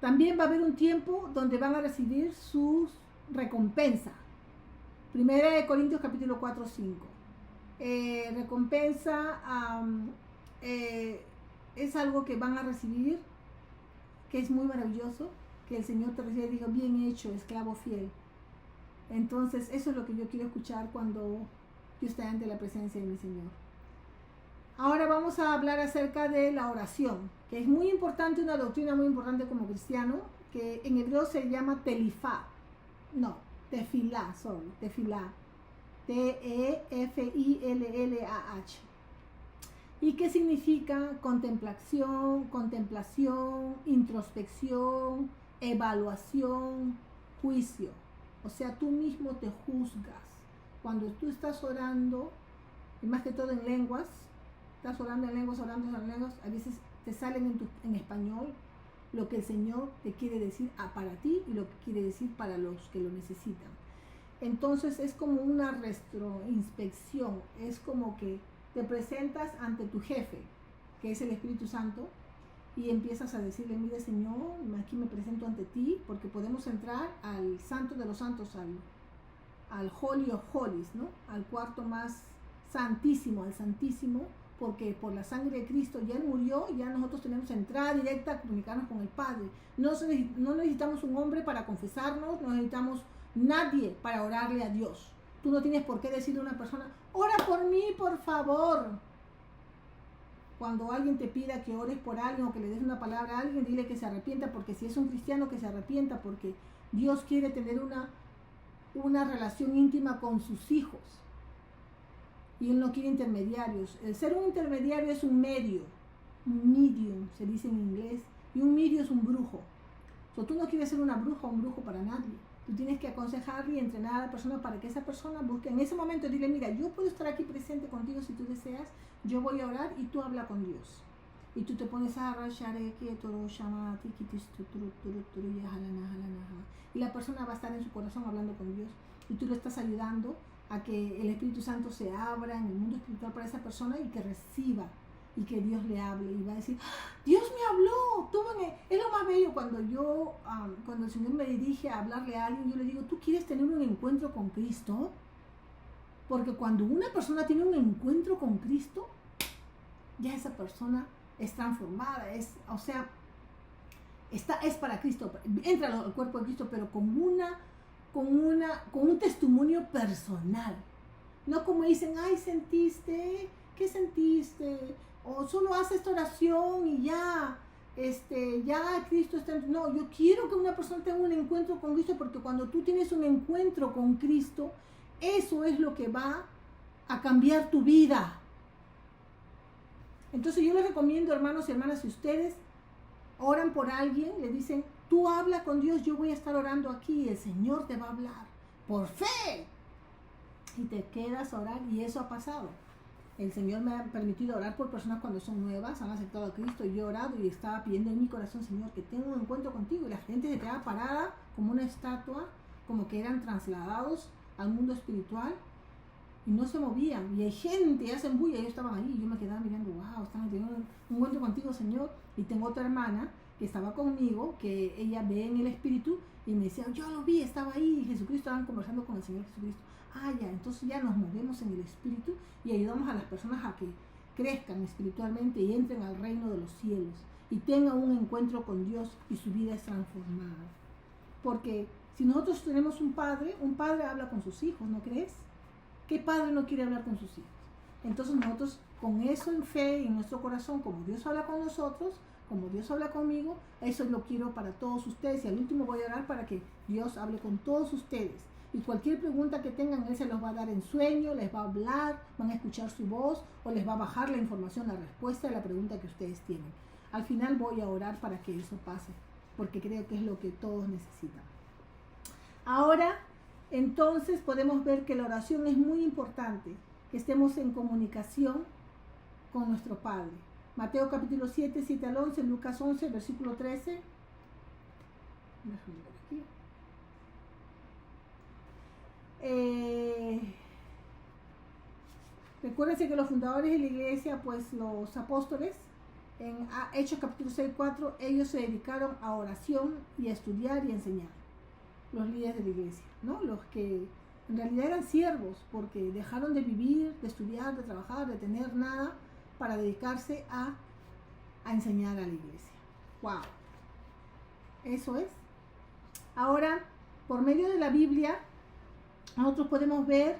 También va a haber un tiempo donde van a recibir sus recompensas. 1 Corintios capítulo 4, 5. Recompensa es algo que van a recibir, que es muy maravilloso, que el Señor te recibe y diga, bien hecho, esclavo fiel. Entonces, eso es lo que yo quiero escuchar cuando yo esté ante la presencia de mi Señor. Ahora vamos a hablar acerca de la oración, que es muy importante, una doctrina muy importante como cristiano, que en hebreo se llama tefilá, T-E-F-I-L-L-A-H. ¿Y qué significa? Contemplación, introspección, evaluación, juicio. O sea, tú mismo te juzgas. Cuando tú estás orando, y más que todo en lenguas, estás orando en lenguas, a veces te salen en español lo que el Señor te quiere decir para ti y lo que quiere decir para los que lo necesitan. Entonces es como una retroinspección, es como que te presentas ante tu jefe, que es el Espíritu Santo, y empiezas a decirle, mire Señor, aquí me presento ante ti, porque podemos entrar al Santo de los Santos, al Holy of Holies, ¿no? Al cuarto más santísimo, al Santísimo, porque por la sangre de Cristo ya Él murió, y ya nosotros tenemos entrada directa a comunicarnos con el Padre. No necesitamos un hombre para confesarnos, no necesitamos nadie para orarle a Dios. Tú no tienes por qué decirle a una persona, ora por mí, por favor. Cuando alguien te pida que ores por alguien o que le des una palabra a alguien, dile que se arrepienta, porque si es un cristiano, que se arrepienta, porque Dios quiere tener una relación íntima con sus hijos. Y Él no quiere intermediarios. El ser un intermediario es un medium, se dice en inglés, Y un mirio es un brujo. So, tú no quieres ser una bruja o un brujo para nadie. Tú tienes que aconsejarle y entrenar a la persona para que esa persona busque. En ese momento dile, mira, yo puedo estar aquí presente contigo si tú deseas. Yo voy a orar y tú habla con Dios. Y tú te pones a y la persona va a estar en su corazón hablando con Dios. Y tú le estás ayudando a que el Espíritu Santo se abra en el mundo espiritual para esa persona y que reciba. Y que Dios le hable y va a decir, Dios me habló. Es lo más bello cuando cuando el Señor me dirige a hablarle a alguien, yo le digo, ¿tú quieres tener un encuentro con Cristo? Porque cuando una persona tiene un encuentro con Cristo, ya esa persona es transformada, es para Cristo, entra al cuerpo de Cristo, pero con un testimonio personal. No como dicen, ay, ¿sentiste? ¿Qué sentiste? O solo hace esta oración y ya Cristo está. No, yo quiero que una persona tenga un encuentro con Cristo, porque cuando tú tienes un encuentro con Cristo, eso es lo que va a cambiar tu vida. Entonces yo les recomiendo, hermanos y hermanas, si ustedes oran por alguien, le dicen, tú habla con Dios, yo voy a estar orando aquí, el Señor te va a hablar, por fe. Y te quedas a orar, y eso ha pasado. El Señor me ha permitido orar por personas cuando son nuevas, han aceptado a Cristo, y yo he orado y estaba pidiendo en mi corazón, Señor, que tenga un encuentro contigo, y la gente se quedaba parada como una estatua, como que eran trasladados al mundo espiritual, y no se movían, y hay gente, hacen bulla, ellos estaban ahí, y yo me quedaba mirando, wow, están teniendo un encuentro contigo, Señor. Y tengo otra hermana que estaba conmigo, que ella ve en el Espíritu, y me decía, yo lo vi, estaba ahí, y Jesucristo, estaban conversando con el Señor Jesucristo. Ya, entonces ya nos movemos en el Espíritu y ayudamos a las personas a que crezcan espiritualmente y entren al reino de los cielos y tengan un encuentro con Dios y su vida es transformada. Porque si nosotros tenemos un padre habla con sus hijos, ¿no crees? ¿Qué padre no quiere hablar con sus hijos? Entonces nosotros con eso en fe, en nuestro corazón, como Dios habla con nosotros, como Dios habla conmigo, eso lo quiero para todos ustedes. Y al último voy a orar para que Dios hable con todos ustedes. Y cualquier pregunta que tengan, Él se los va a dar en sueño, les va a hablar, van a escuchar su voz o les va a bajar la información, la respuesta a la pregunta que ustedes tienen. Al final voy a orar para que eso pase, porque creo que es lo que todos necesitan. Ahora, entonces podemos ver que la oración es muy importante, que estemos en comunicación con nuestro Padre. Mateo capítulo 7, 7 al 11, Lucas 11, versículo 13. Déjame ver aquí. Recuérdense que los fundadores de la iglesia, pues los apóstoles, en Hechos capítulo 6, 4, ellos se dedicaron a oración y a estudiar y a enseñar. Los líderes de la iglesia, ¿no? Los que en realidad eran siervos, porque dejaron de vivir, de estudiar, de trabajar, de tener nada, para dedicarse a enseñar a la iglesia. ¡Wow! Eso es. Ahora, por medio de la Biblia, nosotros podemos ver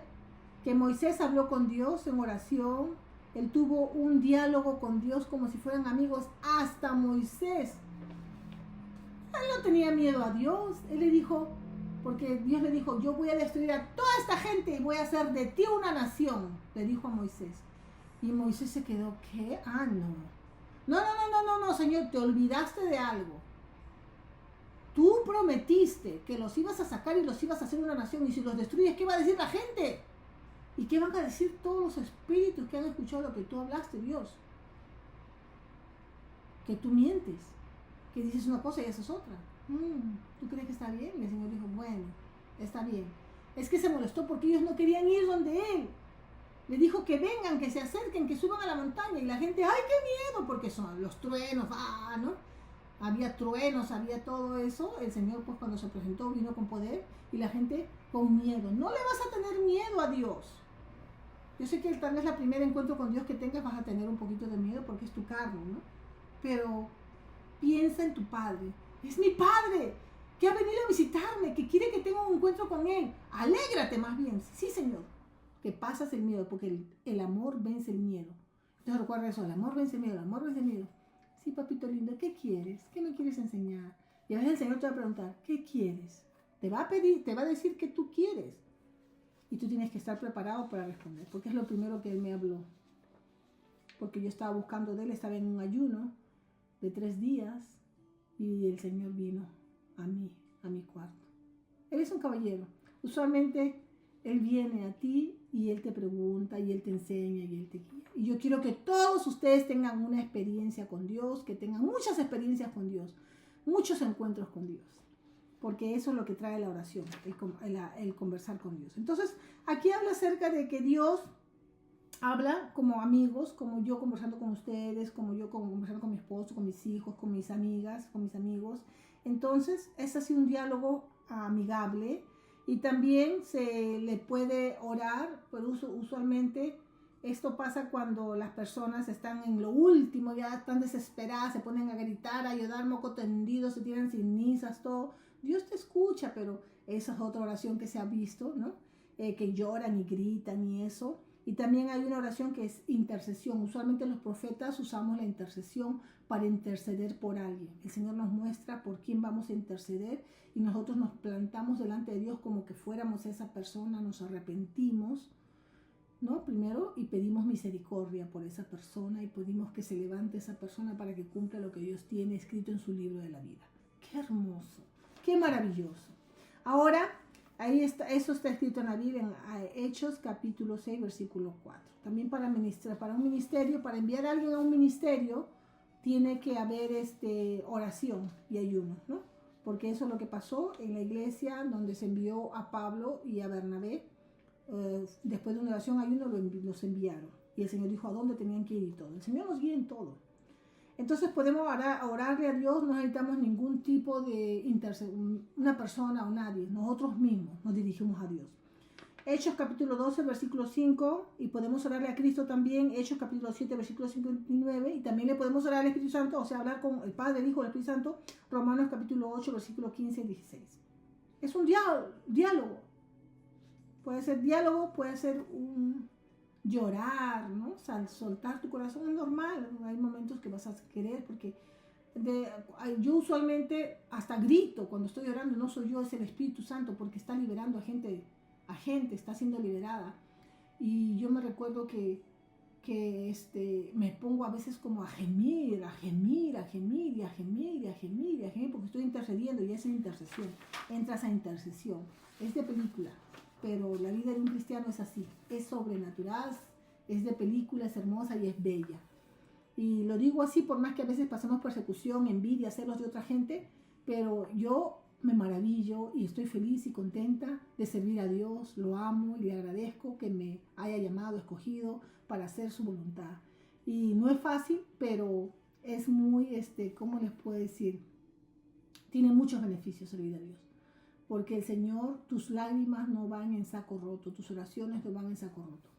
que Moisés habló con Dios en oración. Él tuvo un diálogo con Dios como si fueran amigos. Hasta Moisés, él no tenía miedo a Dios. Él le dijo, porque Dios le dijo, yo voy a destruir a toda esta gente y voy a hacer de ti una nación, le dijo a Moisés. Y Moisés se quedó, ¿qué? No, Señor, te olvidaste de algo. Tú prometiste que los ibas a sacar y los ibas a hacer una nación, y si los destruyes, ¿qué va a decir la gente? ¿Y qué van a decir todos los espíritus que han escuchado lo que tú hablaste, Dios? Que tú mientes, que dices una cosa y haces otra. ¿Tú crees que está bien? Y el Señor dijo, bueno, está bien. Es que se molestó porque ellos no querían ir donde Él. Le dijo que vengan, que se acerquen, que suban a la montaña. Y la gente, ¡ay, qué miedo! Porque son los truenos, ¿no? Había truenos, había todo eso. El Señor, pues, cuando se presentó, vino con poder. Y la gente con miedo. No le vas a tener miedo a Dios. Yo sé que tal vez el primer encuentro con Dios que tengas vas a tener un poquito de miedo porque es tu carne, ¿no? Pero piensa en tu Padre. Es mi Padre, que ha venido a visitarme, que quiere que tenga un encuentro con Él. Alégrate más bien. Sí, Señor. Que pasas el miedo, porque el amor vence el miedo. Entonces recuerda eso, el amor vence el miedo, el amor vence el miedo. Sí, papito lindo, ¿qué quieres? ¿Qué me quieres enseñar? Y a veces el Señor te va a preguntar, ¿qué quieres? Te va a pedir, te va a decir qué tú quieres. Y tú tienes que estar preparado para responder, porque es lo primero que Él me habló. Porque yo estaba buscando de Él, estaba en un ayuno de 3 días, Y el Señor vino a mi cuarto. Él es un caballero. Usualmente Él viene a ti y Él te pregunta y Él te enseña y Él te guía. Y yo quiero que todos ustedes tengan una experiencia con Dios, que tengan muchas experiencias con Dios, muchos encuentros con Dios, porque eso es lo que trae la oración, el conversar con Dios. Entonces, aquí habla acerca de que Dios habla como amigos, como yo conversando con ustedes, como yo conversando con mi esposo, con mis hijos, con mis amigas, con mis amigos. Entonces, es así un diálogo amigable y también se le puede orar, pero usualmente esto pasa cuando las personas están en lo último, ya están desesperadas, se ponen a gritar, a llorar, moco tendido, se tiran cenizas, todo. Dios te escucha, pero esa es otra oración que se ha visto, ¿no? Que lloran y gritan y eso. Y también hay una oración que es intercesión. Usualmente los profetas usamos la intercesión para interceder por alguien. El Señor nos muestra por quién vamos a interceder y nosotros nos plantamos delante de Dios como que fuéramos esa persona, nos arrepentimos, ¿no? Primero, y pedimos misericordia por esa persona y pedimos que se levante esa persona para que cumpla lo que Dios tiene escrito en su libro de la vida. ¡Qué hermoso! ¡Qué maravilloso! Ahora, ahí está, eso está escrito en la Biblia, en Hechos capítulo 6, versículo 4. También para ministrar, para un ministerio, para enviar a alguien a un ministerio, tiene que haber oración y ayuno, ¿no? Porque eso es lo que pasó en la iglesia donde se envió a Pablo y a Bernabé. Después de una oración, ayuno, los enviaron. Y el Señor dijo a dónde tenían que ir y todo. El Señor nos guía en todo. Entonces podemos orarle a Dios, no necesitamos ningún tipo de una persona o nadie, nosotros mismos nos dirigimos a Dios. Hechos capítulo 12, versículo 5, y podemos orarle a Cristo también, Hechos capítulo 7, versículo 59, y también le podemos orar al Espíritu Santo, o sea, hablar con el Padre, el Hijo, el Espíritu Santo, Romanos capítulo 8, versículo 15 y 16. Es un diálogo. Puede ser diálogo, puede ser un llorar, ¿no? Soltar tu corazón es normal. Hay momentos que vas a querer porque yo usualmente hasta grito cuando estoy llorando. No soy yo, es el Espíritu Santo porque está liberando a gente, está siendo liberada. Y yo me recuerdo que me pongo a veces como a gemir porque estoy intercediendo y es intercesión. Entras a intercesión. Es de película. Pero la vida de un cristiano es así, es sobrenatural, es de película, es hermosa y es bella. Y lo digo así por más que a veces pasemos persecución, envidia, celos de otra gente, pero yo me maravillo y estoy feliz y contenta de servir a Dios, lo amo y le agradezco que me haya llamado, escogido para hacer su voluntad. Y no es fácil, pero es muy, ¿cómo les puedo decir? Tiene muchos beneficios servir a Dios. Porque el Señor, tus lágrimas no van en saco roto, tus oraciones no van en saco roto.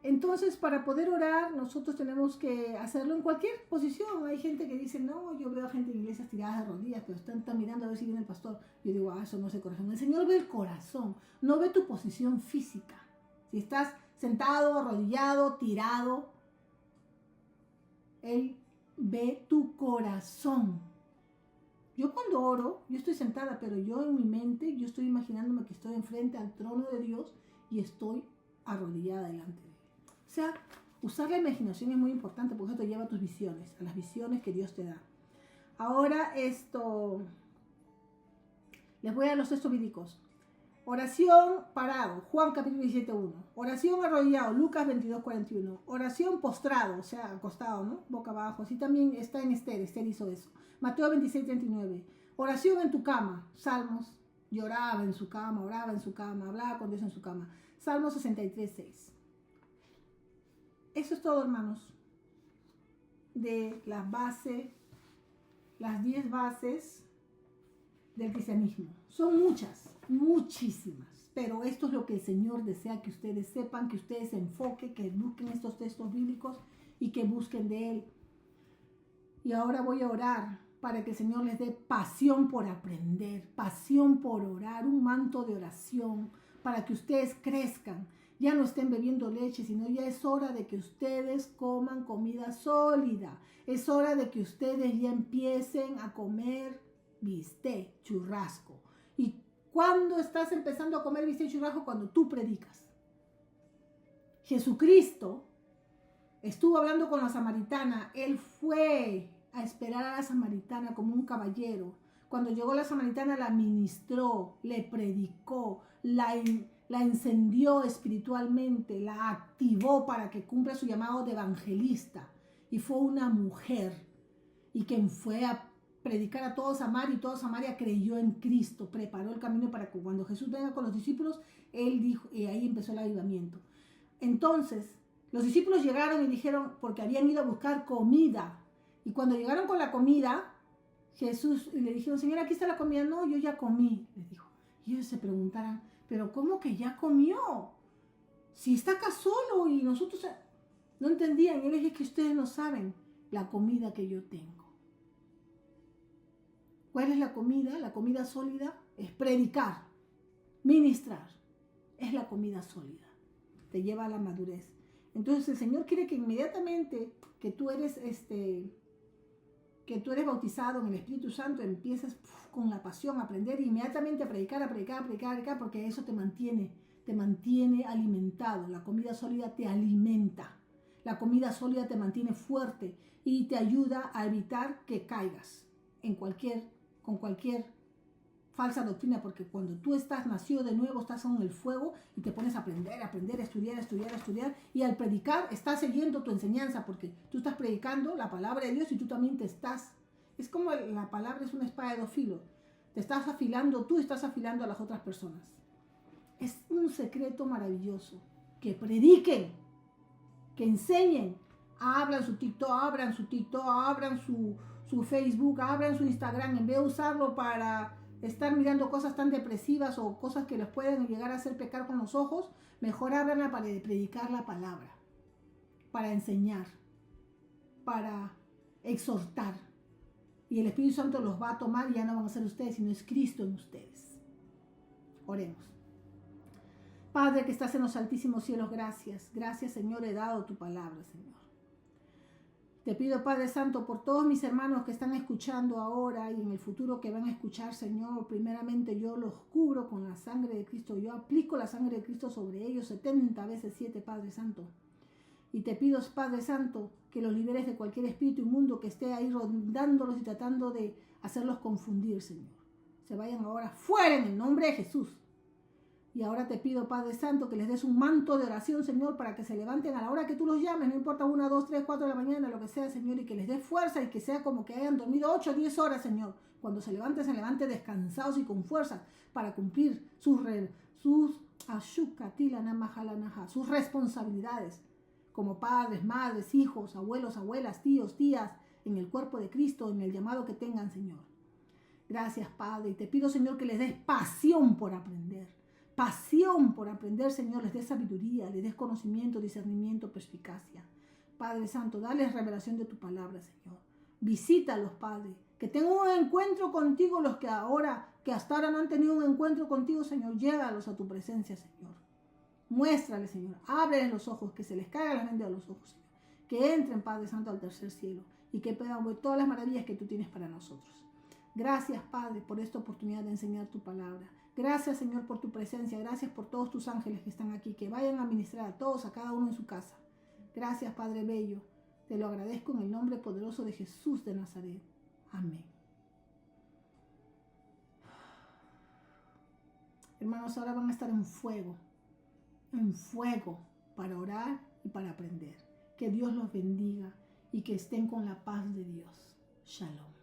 Entonces, para poder orar, nosotros tenemos que hacerlo en cualquier posición. Hay gente que dice, no, yo veo a gente en iglesias tiradas de rodillas, pero están mirando a ver si viene el pastor. Yo digo, eso no es el corazón. El Señor ve el corazón, no ve tu posición física. Si estás sentado, arrodillado, tirado, Él ve tu corazón. Yo cuando oro, yo estoy sentada, pero yo en mi mente, yo estoy imaginándome que estoy enfrente al trono de Dios y estoy arrodillada delante de Él. O sea, usar la imaginación es muy importante porque eso te lleva a tus visiones, a las visiones que Dios te da. Ahora les voy a dar los textos bíblicos. Oración parado, Juan capítulo 17:1. Oración arrodillado, Lucas 22:41. Oración postrado, o sea, acostado, ¿no? Boca abajo. Así también está en Esther hizo eso. Mateo 26:39. Oración en tu cama, Salmos. Lloraba en su cama, oraba en su cama, hablaba con Dios en su cama. Salmo 63:6. Eso es todo, hermanos. De las bases, las 10 bases del cristianismo. Son muchas, muchísimas, pero esto es lo que el Señor desea que ustedes sepan, que ustedes se enfoquen, que busquen estos textos bíblicos y que busquen de Él. Y ahora voy a orar para que el Señor les dé pasión por aprender, pasión por orar, un manto de oración, para que ustedes crezcan, ya no estén bebiendo leche, sino ya es hora de que ustedes coman comida sólida, es hora de que ustedes ya empiecen a comer bistec, churrasco. ¿Y cuándo estás empezando a comer bistec y churrasco? Cuando tú predicas. Jesucristo estuvo hablando con la samaritana, Él fue a esperar a la samaritana como un caballero. Cuando llegó la samaritana, la ministró, le predicó, la encendió espiritualmente, la activó para que cumpla su llamado de evangelista. Y fue una mujer, y quien fue a predicar a toda Samaria, y toda Samaria creyó en Cristo, preparó el camino para que cuando Jesús venga con los discípulos, él dijo, y ahí empezó el avivamiento. Entonces, los discípulos llegaron y dijeron, porque habían ido a buscar comida, y cuando llegaron con la comida, Jesús, y le dijeron, Señor, aquí está la comida. No, yo ya comí, les dijo. Y ellos se preguntaran, pero ¿cómo que ya comió? Si está acá solo y nosotros no entendían. Y él les dijo, que ustedes no saben la comida que yo tengo. ¿Cuál es la comida? La comida sólida es predicar, ministrar. Es la comida sólida. Te lleva a la madurez. Entonces el Señor quiere que inmediatamente que tú eres bautizado en el Espíritu Santo, empieces con la pasión a aprender inmediatamente a predicar, porque eso te mantiene alimentado. La comida sólida te alimenta. La comida sólida te mantiene fuerte y te ayuda a evitar que caigas con cualquier falsa doctrina, porque cuando tú estás nacido de nuevo, estás en el fuego y te pones a aprender, estudiar, y al predicar estás siguiendo tu enseñanza, porque tú estás predicando la palabra de Dios y tú también es como la palabra es una espada de dos filos, te estás afilando, tú estás afilando a las otras personas. Es un secreto maravilloso, que prediquen, que enseñen, abran su TikTok, abran su Facebook, abran su Instagram, en vez de usarlo para estar mirando cosas tan depresivas o cosas que les pueden llegar a hacer pecar con los ojos, mejor ábranla para predicar la palabra, para enseñar, para exhortar. Y el Espíritu Santo los va a tomar y ya no van a ser ustedes, sino es Cristo en ustedes. Oremos. Padre que estás en los altísimos cielos, gracias. Gracias, Señor, he dado tu palabra, Señor. Te pido, Padre Santo, por todos mis hermanos que están escuchando ahora y en el futuro que van a escuchar, Señor, primeramente yo los cubro con la sangre de Cristo. Yo aplico la sangre de Cristo sobre ellos 70 veces 7, Padre Santo. Y te pido, Padre Santo, que los liberes de cualquier espíritu inmundo que esté ahí rondándolos y tratando de hacerlos confundir, Señor. Se vayan ahora fuera en el nombre de Jesús. Y ahora te pido, Padre Santo, que les des un manto de oración, Señor, para que se levanten a la hora que tú los llames, no importa 1, 2, 3, 4 de la mañana, lo que sea, Señor, y que les des fuerza y que sea como que hayan dormido 8 o 10 horas, Señor. Cuando se levante descansados y con fuerza para cumplir sus responsabilidades como padres, madres, hijos, abuelos, abuelas, tíos, tías, en el cuerpo de Cristo, en el llamado que tengan, Señor. Gracias, Padre, y te pido, Señor, que les des pasión por aprender. Pasión por aprender, Señor, les des sabiduría, les des conocimiento, discernimiento, perspicacia. Padre Santo, dales revelación de tu palabra, Señor. Visítalos, Padre, que tengan un encuentro contigo los que hasta ahora no han tenido un encuentro contigo, Señor. Llévalos a tu presencia, Señor. Muéstrales, Señor. Ábreles los ojos, que se les caiga la mente a los ojos, Señor. Que entren, Padre Santo, al tercer cielo y que puedan ver todas las maravillas que tú tienes para nosotros. Gracias, Padre, por esta oportunidad de enseñar tu palabra. Gracias, Señor, por tu presencia. Gracias por todos tus ángeles que están aquí, que vayan a ministrar a todos, a cada uno en su casa. Gracias, Padre Bello. Te lo agradezco en el nombre poderoso de Jesús de Nazaret. Amén. Hermanos, ahora van a estar en fuego para orar y para aprender. Que Dios los bendiga y que estén con la paz de Dios. Shalom.